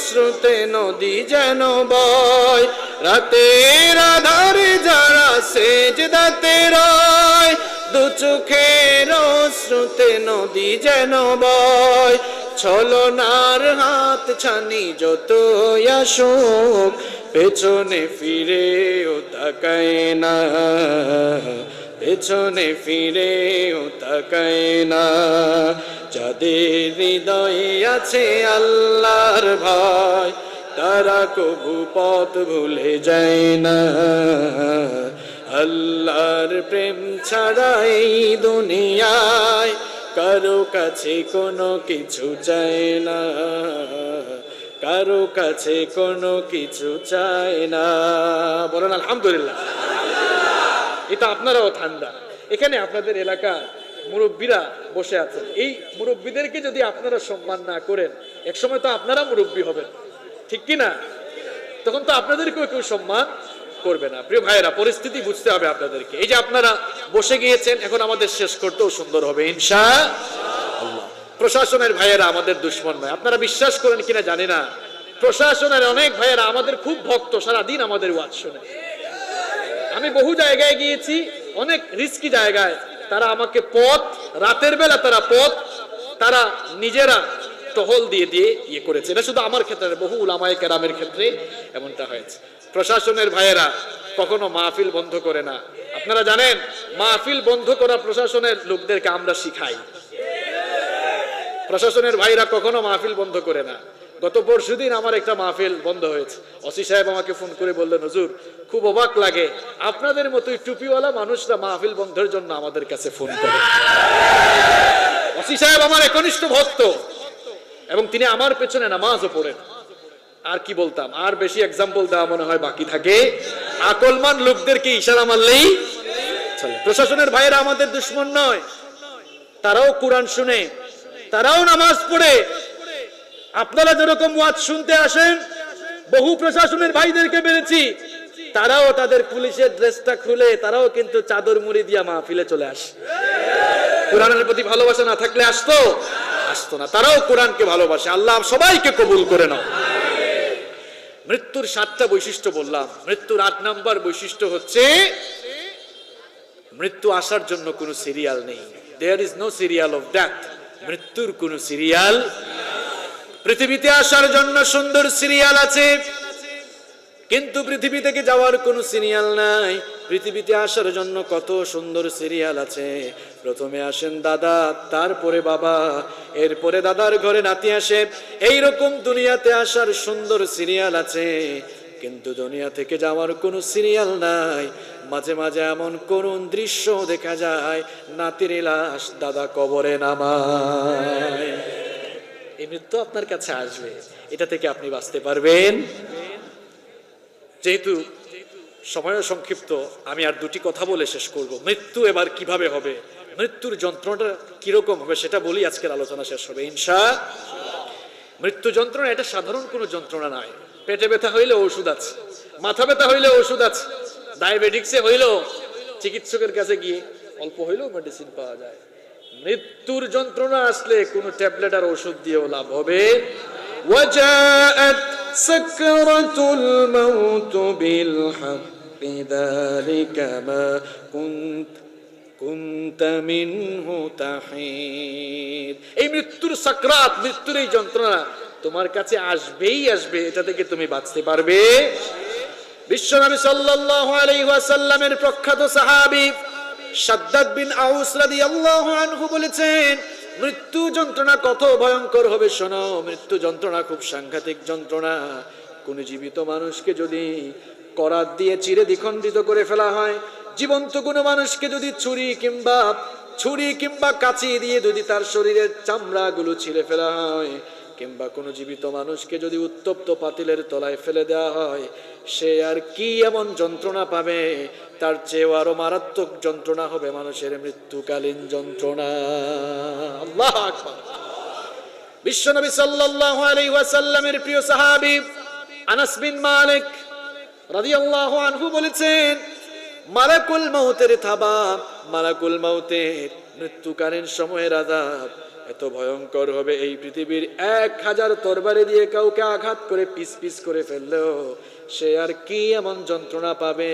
শ্রুতে নদী যেন বয়, রাতের আধারে যারা সেজদাতে রয়, দু চোখের শ্রুতে নদী যেন বয়, ছলনার হাত ছানি যত আসুক পেছনে ফিরেও তাকায় না, পেছনে ফিরেও তাকায় না। যাদের হৃদয়ে আছে আল্লাহর ভয়, তারা কবু পথ ভুলে যায় না। আল্লাহর প্রেম ছাড়া এই দুনিয়ায় কারো কাছে কোনো কিছু চায় না, কারো কাছে কোনো কিছু চায় না। বলেন আলহামদুলিল্লাহ। এটা আপনারাও ঠান্ডা। এখানে আপনাদের এলাকা মুরব্বীরা বসে আছেন, এই মুরব্বীদেরকে যদি আপনারা সম্মান না করেন, এক সময় তো আপনারা মুরব্বী হবেন, ঠিক কি না? তখন তো আপনাদেরকেও কেউ সম্মান করবে না। প্রিয় ভাইয়েরা, পরিস্থিতি বুঝতে হবে আপনাদেরকে। এই যে আপনারা বসে গিয়েছেন, এখন আমাদের শেষ করতেও সুন্দর হবে ইনশাআল্লাহ। প্রশাসনের ভাইয়েরা আমাদের দুশ্মন নয়, আপনারা বিশ্বাস করেন কিনা জানি না। প্রশাসনের অনেক ভাইয়েরা আমাদের খুব ভক্ত, সারাদিন আমাদের ওয়াজ শুনে। আমি বহু জায়গায় গিয়েছি, অনেক রিস্কি জায়গায়, তারা আমাকে পথ, রাতের বেলা তারা নিজেরা টহল দিয়ে দিয়ে ইয়ে করেছে। এটা শুধু আমার ক্ষেত্রে, বহু উলামায়ে কেরামের ক্ষেত্রে এমনটা হয়েছে। প্রশাসনের ভাইয়েরা কখনো মাহফিল বন্ধ করে না। আপনারা জানেন, মাহফিল বন্ধ করা প্রশাসনের লোকদেরকে আমরা শিখাই। প্রশাসনের ভাইরা কখনো মাহফিল বন্ধ করে না। গত পরশুদিন আমার একটা মাহফিল বন্ধ হয়েছে। ওসি সাহেব আমাকে ফোন করে বললেন, হুজুর খুব অবাক লাগে, আপনাদের মতোই টুপিওয়ালা মানুষরা মাহফিল বন্ধের জন্য আমাদের কাছে ফোন করে। ওসি সাহেব আমার একনিষ্ঠ ভক্ত এবং তিনি আমার পেছনে নামাজও পড়েন। আর কি বলতাম, আর বেশি এক্সাম্পল দেওয়া মনে হয় বাকি থাকে। আকলমান লোকদেরকে ইশারা মারলেই চলে। প্রশাসনের ভাইয়েরা আমাদের দুশ্মন নয়, তারাও কোরআন শুনে, তারাও নামাজ পড়ে। আপনারা যেরকম ওয়াজ শুনতে আসেন, বহু প্রশাসনের ভাইদেরকে পেরেছি, তারাও তাদের পুলিশের ড্রেসটা খুলে তারাও কিন্তু চাদর মুড়ি দিয়া মাহফিলে চলে আসে। কোরআনের প্রতি ভালোবাসা না থাকলে আসতো না। তারাও কোরআনকে ভালোবাসে। আল্লাহ সবাইকে কবুল করে নাও। মৃত্যুর 7টা বৈশিষ্ট্য বললাম। মৃত্যুর 8 নাম্বার বৈশিষ্ট্য হচ্ছে, মৃত্যু আসার জন্য কোনো সিরিয়াল নেই। There is no serial of death. মৃত্যুর কোনো সিরিয়াল। পৃথিবীতে আসার জন্য সুন্দর সিরিয়াল আছে, কিন্তু পৃথিবী থেকে যাওয়ার কোনো সিরিয়াল নাই। পৃথিবীতে আসার জন্য কত সুন্দর সিরিয়াল আছে। প্রথমে আসেন দাদা, তারপরে বাবা, এরপরে দাদার ঘরে নাতি আসে। এইরকম দুনিয়াতে আসার সুন্দর সিরিয়াল আছে, কিন্তু দুনিয়া থেকে যাওয়ার কোনো সিরিয়াল নাই। মাঝে মাঝে এমন করুণ দৃশ্য দেখা যায়, নাতির লাশ দাদা কবরে নামায়। এই মৃত্যু আপনার কাছে আসবে, এটা থেকে আপনি বাঁচতে পারবেন। যেহেতু সময় সংক্ষিপ্ত, আমি আর 2টি কথা বলে শেষ করব। মৃত্যু এবার কিভাবে হবে, মৃত্যুর যন্ত্রণাটা কিরকম হবে সেটা বলি, আজকের আলোচনা শেষ হবে ইনশাআল্লাহ। মৃত্যু যন্ত্রণা এটা সাধারণ কোনো যন্ত্রণা নয়। পেটে ব্যথা হইলে ওষুধ আছে, মাথা ব্যথা হইলে ওষুধ আছে, ডায়াবেটিক্সে হইলেও চিকিৎসকের কাছে গিয়ে অল্প হইলেও মেডিসিন পাওয়া যায়। মৃত্যুর যন্ত্রণা আসলে কোনো ট্যাবলেট আর ওষুধ দিয়েও লাভ হবে। ওয়াজাআত সাকরাতুল মাউত বিল হাক্কি যালিকা মা কুনতা মিনহু তাহিদ। এই মৃত্যুর সাকরাত, মৃত্যুর এই যন্ত্রণা তোমার কাছে আসবেই আসবে, এটা থেকে তুমি বাঁচতে পারবে। বিশ্বনবী সাল্লাল্লাহু আলাইহি ওয়াসাল্লামের প্রখ্যাত সাহাবী শাদ্দাদ বিন আউস রাদিয়াল্লাহু আনহু বলেছেন, মৃত্যু যন্ত্রণা কত ভয়ঙ্কর হবে শোনো। মৃত্যু যন্ত্রণা খুব সাংঘাতিক যন্ত্রণা। কোন জীবিত মানুষকে যদি করাত দিয়ে চিরে দ্বিখণ্ডিত করে ফেলা হয়, জীবন্ত কোনো মানুষকে যদি ছুরি কিংবা কাঁচি দিয়ে যদি তার শরীরের চামড়াগুলো ছিঁড়ে ফেলা হয়, কিংবা কোনো জীবিত মানুষকে যদি উত্তপ্ত পাতিলের তলায় ফেলে দেওয়া হয়, সে আর কি এমন যন্ত্রণা পাবে? তার চেয়েও আরো মারাত্মক যন্ত্রণা হবে মানুষের মৃত্যুকালীন যন্ত্রণা। আল্লাহু আকবার। বিশ্বনবী সাল্লাল্লাহু আলাইহি ওয়াসাল্লামের প্রিয় সাহাবী আনাস বিন মালিক রাদিয়াল্লাহু আনহু বলেছেন, মালাকুল মউতের থাবা মালাকুল মাউতের মৃত্যুকালীন সময়ের আযাব এত ভয়ঙ্কর হবে, এই পৃথিবীর 1000 তরবারি দিয়ে কাউকে আঘাত করে পিস পিস করে ফেললেও সে আর কি এমন যন্ত্রণা পাবে,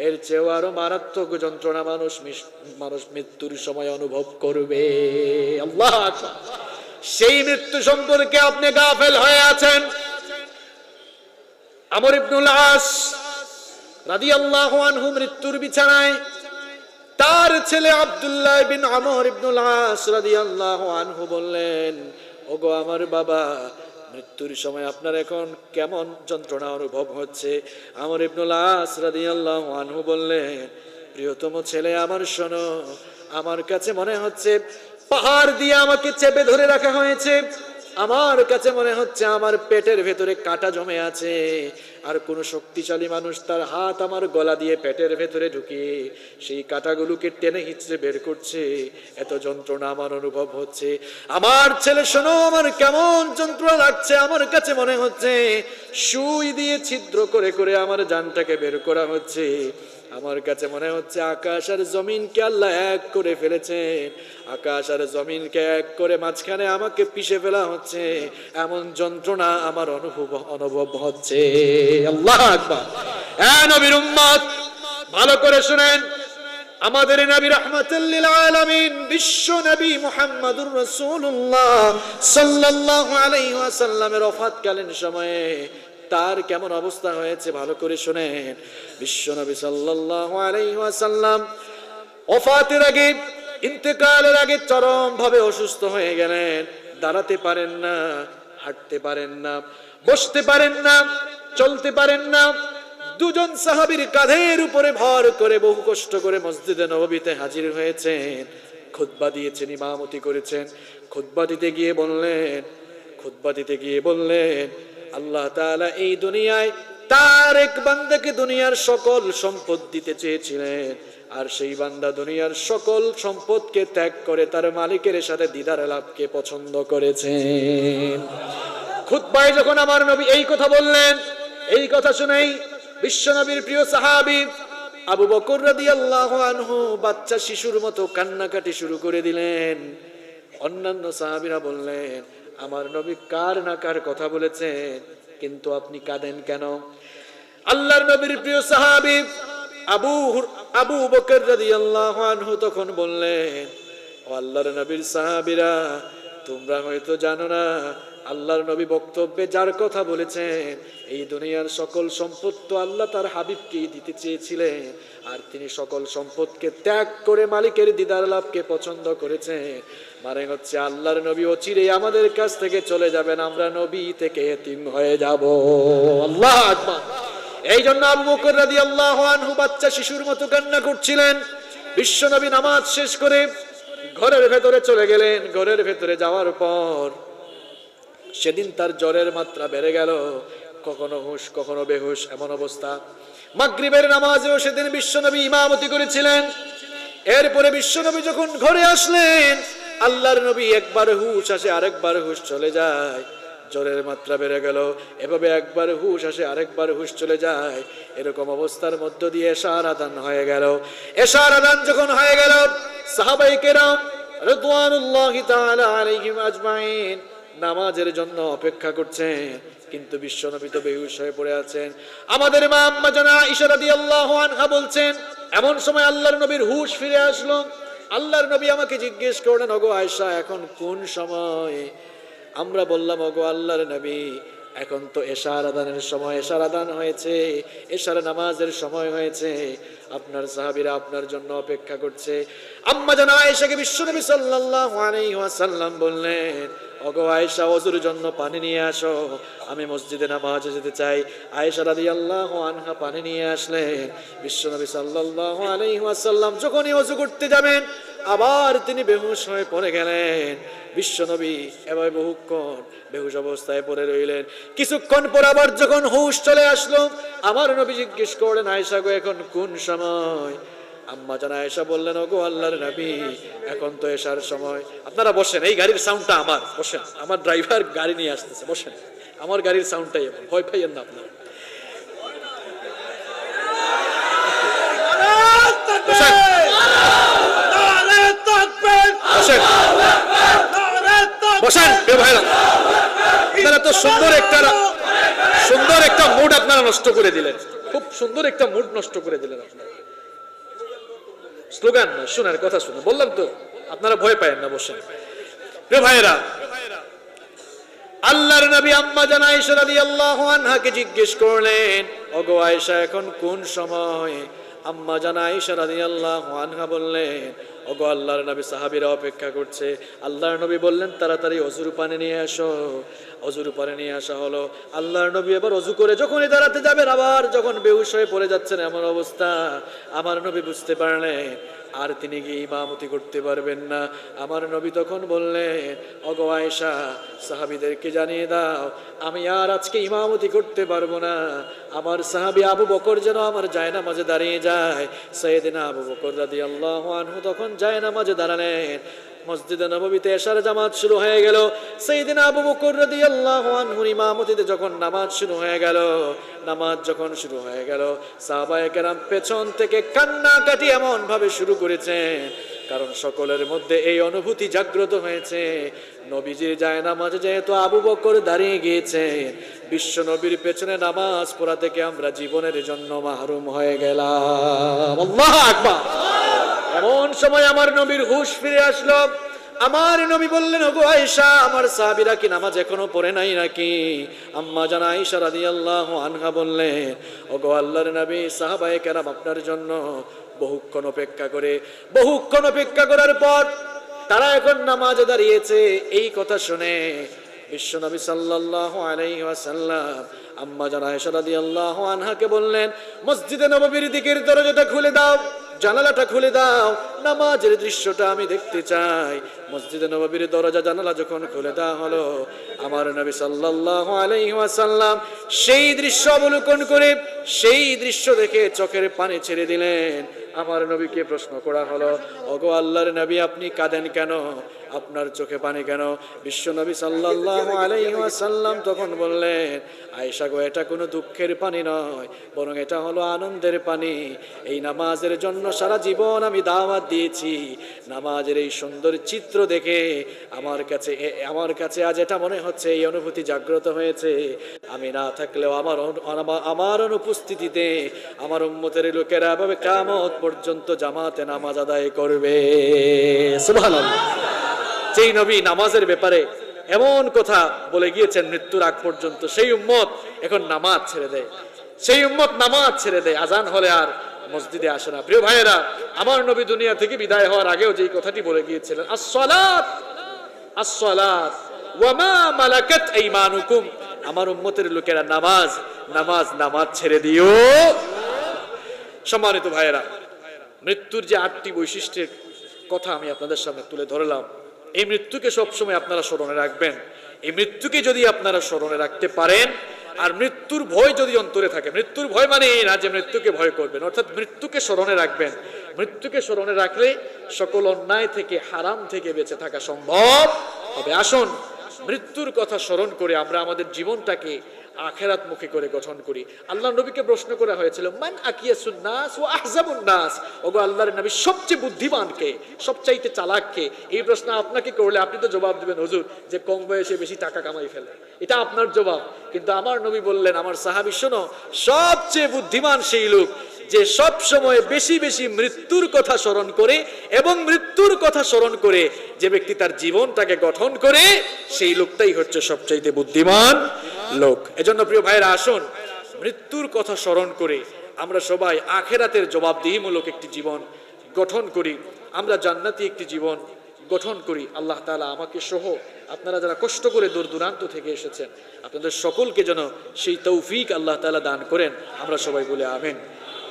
এর চেয়েও আরো মারাত্মক যন্ত্রণা মানুষ মৃত্যুর সময় অনুভব করবে। আল্লাহ আকবার। সেই মৃত্যু সম্পর্কে আপনি গাফেল হয়ে আছেন। আমর ইবনুল আস রাদিয়াল্লাহু আনহু মৃত্যুর বিছানায়, তার ছেলে আব্দুল্লাহ বিন আমর ইবনুল আস রাদিয়াল্লাহু আনহু বললেন, ওগো আমার বাবা, মৃত্যুর সময় আপনার এখন কেমন যন্ত্রণা অনুভব হচ্ছে? আমর ইবনুল আস রাদিয়াল্লাহু আনহু বললেন, প্রিয়তম ছেলে আমার, শোনো, আমার কাছে মনে হচ্ছে পাহাড় দিয়ে আমাকে চেপে ধরে রাখা হয়েছে। আমার কাছে মনে হচ্ছে আমার পেটের ভেতরে কাঁটা জমে আছে, আর কোন শক্তিশালী মানুষ তার হাত আমার গলা দিয়ে পেটের ভেতরে ঢুকিয়ে সেই কাঁটাগুলোকে টেনে হিচড়ে বের করছে। এত যন্ত্রণা আমার অনুভব হচ্ছে। আমার ছেলে শোনো, আমার কেমন যন্ত্রণা লাগছে। আমার কাছে মনে হচ্ছে সুই দিয়ে ছিদ্র করে করে আমার জানটাকে বের করা হচ্ছে। আমার কাছে মনে হচ্ছে আকাশ আর জমিনকে আল্লাহ এক করে ফেলেছেন, আকাশ আর জমিনকে এক করে মাঝখানে আমাকে পিষে ফেলা হচ্ছে, এমন যন্ত্রণা আমার অনুভব হচ্ছে। আল্লাহু আকবার। নবীর উম্মত, ভালো করে শুনেন, আমাদের নবী রাহমাতুল লিল আলামিন বিশ্ব নবী মুহাম্মদুর রাসূলুল্লাহ সাল্লাল্লাহু আলাইহি ওয়াসাল্লামের ওফাতকালীন সময়ে তার কেমন অবস্থা হয়েছে ভালো করে শুনেন। বিশ্ব নবী সাল্লাল্লাহু আলাইহি ওয়াসাল্লাম ওফাতের আগে, ইন্তেকালের আগে চরম ভাবে অসুস্থ হয়ে গেলেন। দাঁড়াতে পারেন না, হাঁটতে পারেন না, বসতে পারেন না, চলতে পারেন না। দুজন সাহাবীর কাঁধের উপরে ভর করে বহু কষ্ট করে মসজিদে নববীতে হাজির হয়েছেন, খুতবা দিয়েছেন, ইমামতি করেছেন। খুতবা দিতে গিয়ে বললেন আল্লাহ তাআলা এই দুনিয়ায় তার এক বান্দাকে দুনিয়ার সকল সম্পদ দিতে চেয়েছিলেন, আর সেই বান্দা দুনিয়ার সকল সম্পদকে ত্যাগ করে তার মালিকের সাথে দিদার লাভকে পছন্দ করেছেন। খুতবায় যখন আমার নবী এই কথা বললেন, এই কথা শুনেই বিশ্ব নবীর প্রিয় সাহাবী আবু বকর রাদিয়াল্লাহু আনহু বাচ্চা শিশুর মতো কান্নাকাটি শুরু করে দিলেন। অন্যান্য সাহাবীরা বললেন, আমার নবী কার না কার কথা বলেছেন, কিন্তু আপনি কাঁদেন কেন? আল্লাহর নবীর প্রিয় সাহাবী আবু বকর রাদিয়াল্লাহু আনহু তখন বললেন, ও আল্লাহর নবীর সাহাবীরা, তোমরা হয়তো জানো না, আল্লাহর নবী বক্তব্যে যার কথা বলেছেন, এই দুনিয়ার সকল সম্পদ তো আল্লাহ তার হাবিবকেই দিতে চেয়েছিলেন, আর তিনি সকল সম্পদকে ত্যাগ করে মালিকের দিদার লাভকে পছন্দ করেছেন। মানে হচ্ছে আল্লাহর নবী অচিরেই আমাদের কাছ থেকে চলে যাবেন, আমরা নবী থেকে এতিম হয়ে যাব। আল্লাহু আকবার। এই জন্য আবু বকর রাদিয়াল্লাহু আনহু বাচ্চা শিশুর মতো কান্না করছিলেন। বিশ্ব নবী নামাজ শেষ করে ঘরের ভেতরে চলে গেলেন। ঘরের ভেতরে যাওয়ার পর সেদিন তার জ্বরের মাত্রা বেড়ে গেল, কখনো হুঁশ কখনো বেহুশ এমন অবস্থা। মাগরিবের নামাজেও সেদিন বিশ্বনবী ইমামতি করেছিলেন। এরপরে বিশ্বনবী যখন ঘরে আসলেন, আল্লাহর নবী একবার হুঁশ আসে, আরেকবার হুঁশ চলে যায়। জ্বরের মাত্রা বেড়ে গেল, এভাবে একবার হুঁশ আসে, আরেকবার হুঁশ চলে যায়। এরকম অবস্থার মধ্য দিয়ে এশার আযান হয়ে গেল। এশার আযান যখন হয়ে গেল, সাহাবায়ে কেরাম রিদওয়ানুল্লাহি তাআলা আলাইহিম আজমাইন নামাজের জন্য অপেক্ষা করছেন, কিন্তু বিশ্বনবী তো বেহুশ হয়ে পড়ে আছেন। আমাদের মা আম্মা জানা আয়েশা রাদিয়াল্লাহু আনহা বলছেন, এমন সময় আল্লাহর নবীর হুঁশ ফিরে আসলো। আল্লাহর নবী আমাকে জিজ্ঞেস করলেন, ওগো আয়েশা, এখন কোন সময়? আমরা বললাম, ওগো আল্লাহর নবী, এখন তো এশার আযানের সময়, এশার আযান হয়েছে, এশার নামাজের সময় হয়েছে, আপনার সাহাবীরা আপনার জন্য অপেক্ষা করছে। আম্মা জানা আয়েশাকে বিশ্বনবী সাল্লাল্লাহু আলাইহি ওয়াসাল্লাম বললেন, ওগো আয়েশা, ওযুর জন্য পানি নিয়ে আসো, আমি মসজিদে নামাজে যেতে চাই। আয়েশা রাদিয়াল্লাহু আনহা পানি নিয়ে আসলেন। বিশ্বনবী সাল্লাল্লাহু আলাইহি ওয়াসাল্লাম যখনই ওযু করতে যাবেন, আবার তিনি বেহুশ হয়ে পড়ে গেলেন। বিশ্বনবী এভাবে বহুক্ষণ বেহুশ অবস্থায় পড়ে রইলেন। কিছুক্ষণ পর আবার যখন হুঁশ চলে আসলো, আমার নবী জিজ্ঞেস করলেন, আয়েশা গো, এখন কোন সময়? আম্মা জান আয়েশা বললেন, ওগো আল্লাহর নবী, এখন তো এশার সময়। আপনারা বসেন, এই গাড়ির সাউন্ডটা আমার, বসেন, আমার ড্রাইভার গাড়ি নিয়ে আসতেছে, বসেন, আমার গাড়ির সাউন্ডটাই এমন, ভয় পাইয়েন না আপনারা, বসেন। বসেন বসেন প্রিয় ভাইরা, আপনারা তো সুন্দর একটা মুড আপনারা নষ্ট করে দিলেন, খুব সুন্দর একটা মুড নষ্ট করে দিলেন আপনারা। স্লোগান না, শোনেন কথা শুনে বললাম তো, আপনারা ভয় পায়েন না, বসেন। প্রিয় ভাইরা, আল্লাহর নবী আম্মা জান আয়েশা রাদিয়াল্লাহু আনহাকে জিজ্ঞেস করলেন, ওগো আয়েশা এখন কোন সময়? আম্মা জান আয়েশা রাদিয়াল্লাহু আনহা বললেন, ওগো আল্লাহর নবী সাহাবীরা অপেক্ষা করছে। আল্লাহর নবী বললেন, তাড়াতাড়ি অজুর পানি নিয়ে আসো। অজুর পানি নিয়ে আসা হলো। আল্লাহর নবী এবার অজু করে যখনই দাঁড়াতে যাবেন, আবার যখন বেহুশ হয়ে পড়ে যাচ্ছেন এমন অবস্থা, আমার নবী বুঝতে পারলেন আর তিনি গিয়ে ইমামতি করতে পারবেন না। আমার নবী তখন বললেন, ওগো আয়েশা সাহাবীদেরকে জানিয়ে দাও আমি আর আজকে ইমামতি করতে পারবো না। আমার সাহাবী আবু বকর যেন আমার জায়নামাজে দাঁড়িয়ে যায়। সাইয়েদনা আবু বকর রাদিয়াল্লাহু আনহু তখন জায়নামাজে দাঁড়ালেন। মসজিদে নববীতে এশার জামাত শুরু হয়ে গেল। সাইয়েদনা আবু বকর রাদিয়াল্লাহু আনহুর ইমামতিতে যখন নামাজ শুরু হয়ে গেল, নামাজ যখন শুরু হয়ে গেল, সাহাবায়ে কেরাম পেছন থেকে কান্নাকাটি এমন ভাবে শুরু করেছেন, কারণ সকলের মধ্যে এই অনুভূতি জাগ্রত হয়েছে, নবীজির জায়নামাজে যেহেতু আবু বকর দাঁড়িয়ে গিয়েছেন, বিশ্ব নবীর পেছনে নামাজ পড়া থেকে আমরা জীবনের জন্য মাহরুম হয়ে গেলাম। আল্লাহু আকবার। এমন সময় আমার নবীর হুঁশ ফিরে আসলো। আমার নবী বললেন, ওগো আয়েশা আমার সাহাবীরা কি নামাজ এখনো পড়ে নাই নাকি? আম্মা জান আয়েশা রাদিয়াল্লাহু আনহা বললেন, ওগো আল্লাহর নবী সাহাবায়ে কেরাম আপনার জন্য বহুক্ষণ অপেক্ষা করার পর তারা এখন নামাজে দাঁড়িয়েছে। এই কথা শুনে বিশ্বনবী সাল্লাল্লাহু আলাইহি ওয়াসাল্লাম আম্মা জান আয়েশা রাদিয়াল্লাহু আনহাকে বললেন, মসজিদে নববীর দিকের দরজাটা খুলে দাও, জানালাটা খুলে দাও, নামাজের দৃশ্যটা আমি দেখতে চাই। মসজিদে নববীর দরজা জানালা যখন খুলে দেওয়া হলো, আমার নবী সাল্লাল্লাহু আলাইহি ওয়াসাল্লাম সেই দৃশ্য অবলোকন করে, সেই দৃশ্য দেখে চোখের পানি ছেড়ে দিলেন। আমার নবীকে প্রশ্ন করা হলো, ওগো আল্লাহর নবী আপনি কাঁদেন কেন? আপনার চোখে পানি কেন? বিশ্ব নবী সাল্লাল্লাহু আলাইহি ওয়াসাল্লাম তখন বললেন, আয়েশা গো এটা কোনো দুঃখের পানি নয়, বরং এটা হলো আনন্দের পানি। এই নামাজের জন্য সারা জীবন আমি দাওয়াত দিয়েছি। নামাজের এই সুন্দর চিত্র দেখে আমার কাছে আজ এটা মনে হচ্ছে, এই অনুভূতি জাগ্রত হয়েছে, আমি না থাকলেও আমার অনুপস্থিতিতে আমার উম্মতের লোকেরা এভাবে কিয়ামত পর্যন্ত জামাতে নামাজ আদায় করবে। সুবহানাল্লাহ। যেই নবী নামাজের ব্যাপারে এমন কথা বলে গিয়েছেন মৃত্যুর আগ পর্যন্ত, সেই উম্মত এখন নামাজ ছেড়ে দেয়, আজান হলে আর মসজিদে আসে না। প্রিয় ভাইয়েরা, আমার নবী দুনিয়া থেকে বিদায় হওয়ার আগেও যেই কথাটি বলে গিয়েছিলেন, আসসালাত ওয়া মা মালাকাত আইমানুকুম, আমার উম্মতের লোকেরা নামাজ ছেড়ে দিও। সম্মানিত ভাইয়েরা, মৃত্যুর যে 8টি বৈশিষ্ট্যের কথা আমি আপনাদের সামনে তুলে ধরলাম, এই মৃত্যুকে সবসময় আপনারা স্মরণে রাখবেন। এই মৃত্যুকে যদি আপনারা স্মরণে রাখতে পারেন, আর মৃত্যুর ভয় যদি অন্তরে থাকে, মৃত্যুর ভয় মানে এই না যে মৃত্যুকে ভয় করবেন, অর্থাৎ মৃত্যুকে স্মরণে রাখবেন। মৃত্যুকে স্মরণে রাখলে সকল অন্যায় থেকে, হারাম থেকে বেঁচে থাকা সম্ভব হবে। আসুন মৃত্যুর কথা স্মরণ করে আমরা আমাদের জীবনটাকে আখিরাত মুখী করে গঠন করি। আল্লাহর নবীকে প্রশ্ন করা হয়েছিল, মান আকিয়াসুন নাস ওয়া আহজাবুন নাস, ওগো আল্লাহর নবী সবচেয়ে বুদ্ধিমান কে, সবচাইতে চালাক কে? এই প্রশ্ন আপনাকে করলে আপনি তো জবাব দিবেন, হুজুর যে কম বয়সে বেশি টাকা কামাই ফেলে, এটা আপনার জবাব। কিন্তু আমার নবী বললেন, আমার সাহাবী শোনো, সবচেয়ে বুদ্ধিমান সেই লোক যে সব সময় বেশি বেশি মৃত্যুর কথা স্মরণ করে, এবং মৃত্যুর কথা স্মরণ করে যে ব্যক্তি তার জীবনটাকে গঠন করে, সেই লোকটাই হচ্ছে সবচাইতে বুদ্ধিমান লোক। এজন্য প্রিয় ভাইরা, আসুন মৃত্যুর কথা স্মরণ করে আমরা সবাই আখিরাতের জবাবদিহিমূলক একটি জীবন গঠন করি, আমরা জান্নাতি একটি জীবন গঠন করি। আল্লাহ তাআলা আমাকে সহ আপনারা যারা কষ্ট করে দূর দূরান্ত থেকে এসেছেন, আপনাদের সকলকে যেন সেই তৌফিক আল্লাহ তাআলা দান করেন। আমরা সবাই বলে আমিন।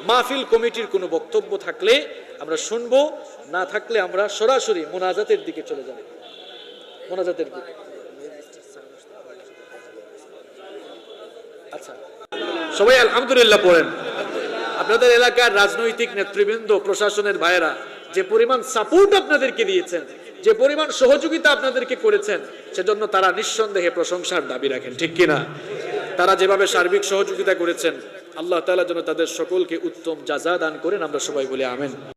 মাহফিল কমিটির কোনো বক্তব্য থাকলে আমরা শুনবো, না থাকলে আমরা সরাসরি মোনাজাতের দিকে চলে যাব। মোনাজাতের দিকে আচ্ছা, সবাই আলহামদুলিল্লাহ পড়েন। আপনাদের এলাকার রাজনৈতিক নেতৃবৃন্দ, প্রশাসনের ভাইয়েরা যে পরিমাণ সাপোর্ট আপনাদেরকে দিয়েছেন, যে পরিমাণ সহযোগিতা আপনাদেরকে করেছেন, সেজন্য তারা নিঃসন্দেহে প্রশংসার দাবি রাখেন, ঠিক কিনা? তারা যেভাবে সার্বিক সহযোগিতা করেছেন, আল্লাহ তাআলা যেন তাদের সকলকে উত্তম জাযা দান করেন। আমরা সবাই বলি আমিন।